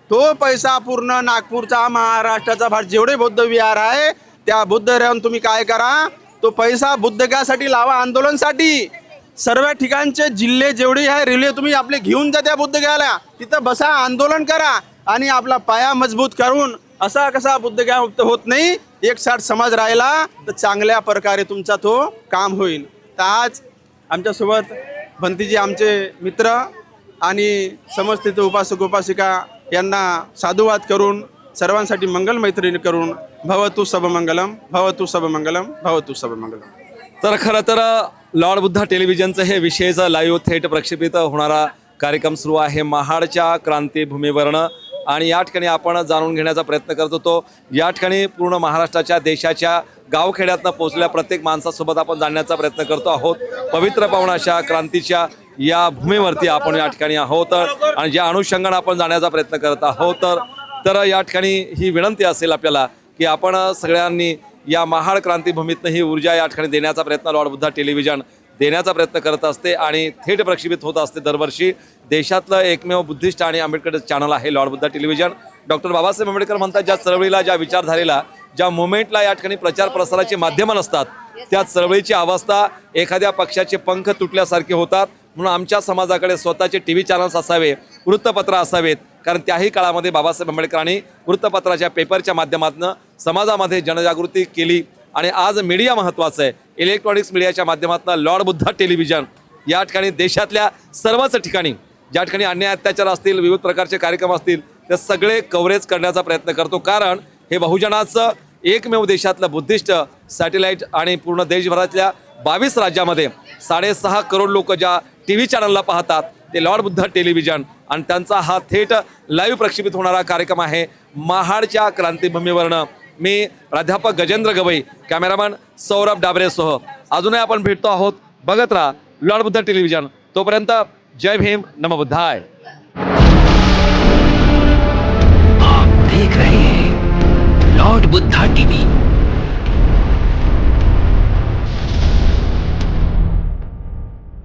तो पैसा पूर्ण नागपूरचा, महाराष्ट्राचा भाग जेवढे बौद्ध विहार आहे त्या बुद्ध राहून तुम्ही काय करा, तो पैसा बुद्धगयासाठी लावा, आंदोलनासाठी. सर्व ठिकाणचे जिल्हे जेवढे आहे रेल्वे तुम्ही आपले घेऊन जा त्या बुद्धगयाला, तिथं बसा, आंदोलन करा. आणि आपला पाया मजबूत करून असा कसा बुद्धगया मुक्त होत नाही, एक साथ समाज राहिला तर चांगल्या प्रकारे तुमचा तो काम होईल. तर आज आमच्यासोबत भंतीजी आमचे मित्र आणि समस्थित उपासक उपासिका यांना साधुवाद करून सर्वांसाठी मंगल मैत्रिणी करून भवतु सबमंगलम भवतु सबमंगलम भवतु सबमंगलम. तर खरं तर लॉर्ड बुद्धा टेलिव्हिजनचं हे विशेष लाईव्ह थेट प्रक्षेपित होणारा कार्यक्रम सुरू आहे महाडच्या क्रांतीभूमीवरनं. आणि या ठिकाणी आपण जाणून घेण्याचा प्रयत्न करत होतो. या ठिकाणी पूर्ण महाराष्ट्राच्या देशाच्या गावखेड्यातनं पोहोचलेल्या प्रत्येक माणसासोबत आपण जाणण्याचा प्रयत्न करतो आहोत. पवित्र पावनाच्या क्रांतीच्या या भूमीवरती आपण या ठिकाणी आहोत आणि ज्या अनुषंगाने आपण जाण्याचा प्रयत्न करत आहोत तर या ठिकाणी ही विनंती असेल आपल्याला की आपण सगळ्यांनी या महाड क्रांतीभूमीतनं ही ऊर्जा या ठिकाणी देण्याचा प्रयत्न लॉर्ड बुद्धा टेलिव्हिजन देण्याचा प्रयत्न करत असते आणि थेट प्रक्षेपित होत असते दरवर्षी. देशातलं एकमेव बुद्धिस्ट आणि आंबेडकर चॅनल आहे Lord Buddha television. Doctor Babasaheb Ambedkar म्हणतात ज्या चळवळीला, ज्या विचारधारेला, ज्या मुवमेंटला या ठिकाणी प्रचार प्रसाराची माध्यमं नसतात त्या चळवळीची अवस्था एखाद्या पक्षाचे पंख तुटल्यासारखे होतात. म्हणून आमच्या समाजाकडे स्वतःचे TV चॅनल्स असावे, वृत्तपत्र असावेत, कारण त्याही काळामध्ये बाबासाहेब आंबेडकरांनी वृत्तपत्राच्या पेपरच्या माध्यमातून समाजामध्ये जनजागृती केली. आणि आज मीडिया महत्त्वाचं आहे. इलेक्ट्रॉनिक्स मीडियाच्या माध्यमातून लॉर्ड बुद्धा टेलिव्हिजन या ठिकाणी देशातल्या सर्वच ठिकाणी ज्या ठिकाणी अन्याय अत्याचार असतील, विविध प्रकारचे कार्यक्रम असतील, ते सगळे कव्हरेज करण्याचा प्रयत्न करतो. कारण हे बहुजनाचं एकमेव देशातलं बुद्धिस्ट सॅटेलाईट आणि पूर्ण देशभरातल्या 22 राज्यामध्ये 6.5 करोड लोक ज्या TV चॅनलला पाहतात ते लॉर्ड बुद्धा टेलिव्हिजन. आणि त्यांचा हा थेट लाईव्ह प्रक्षेपित होणारा कार्यक्रम आहे महाडच्या क्रांतीभूमीवरनं. मी प्राध्यापक गजेंद्र गवई, कॅमेरामॅन सौरभ डाबरेसह अजूनही आपण भेटतो आहोत. बघत राहा लॉर्ड बुद्धा टेलिव्हिजन. तोपर्यंत जय भीम, नमः बुद्धाय. आप देख रहे हैं लॉर्ड बुद्धा टीवी.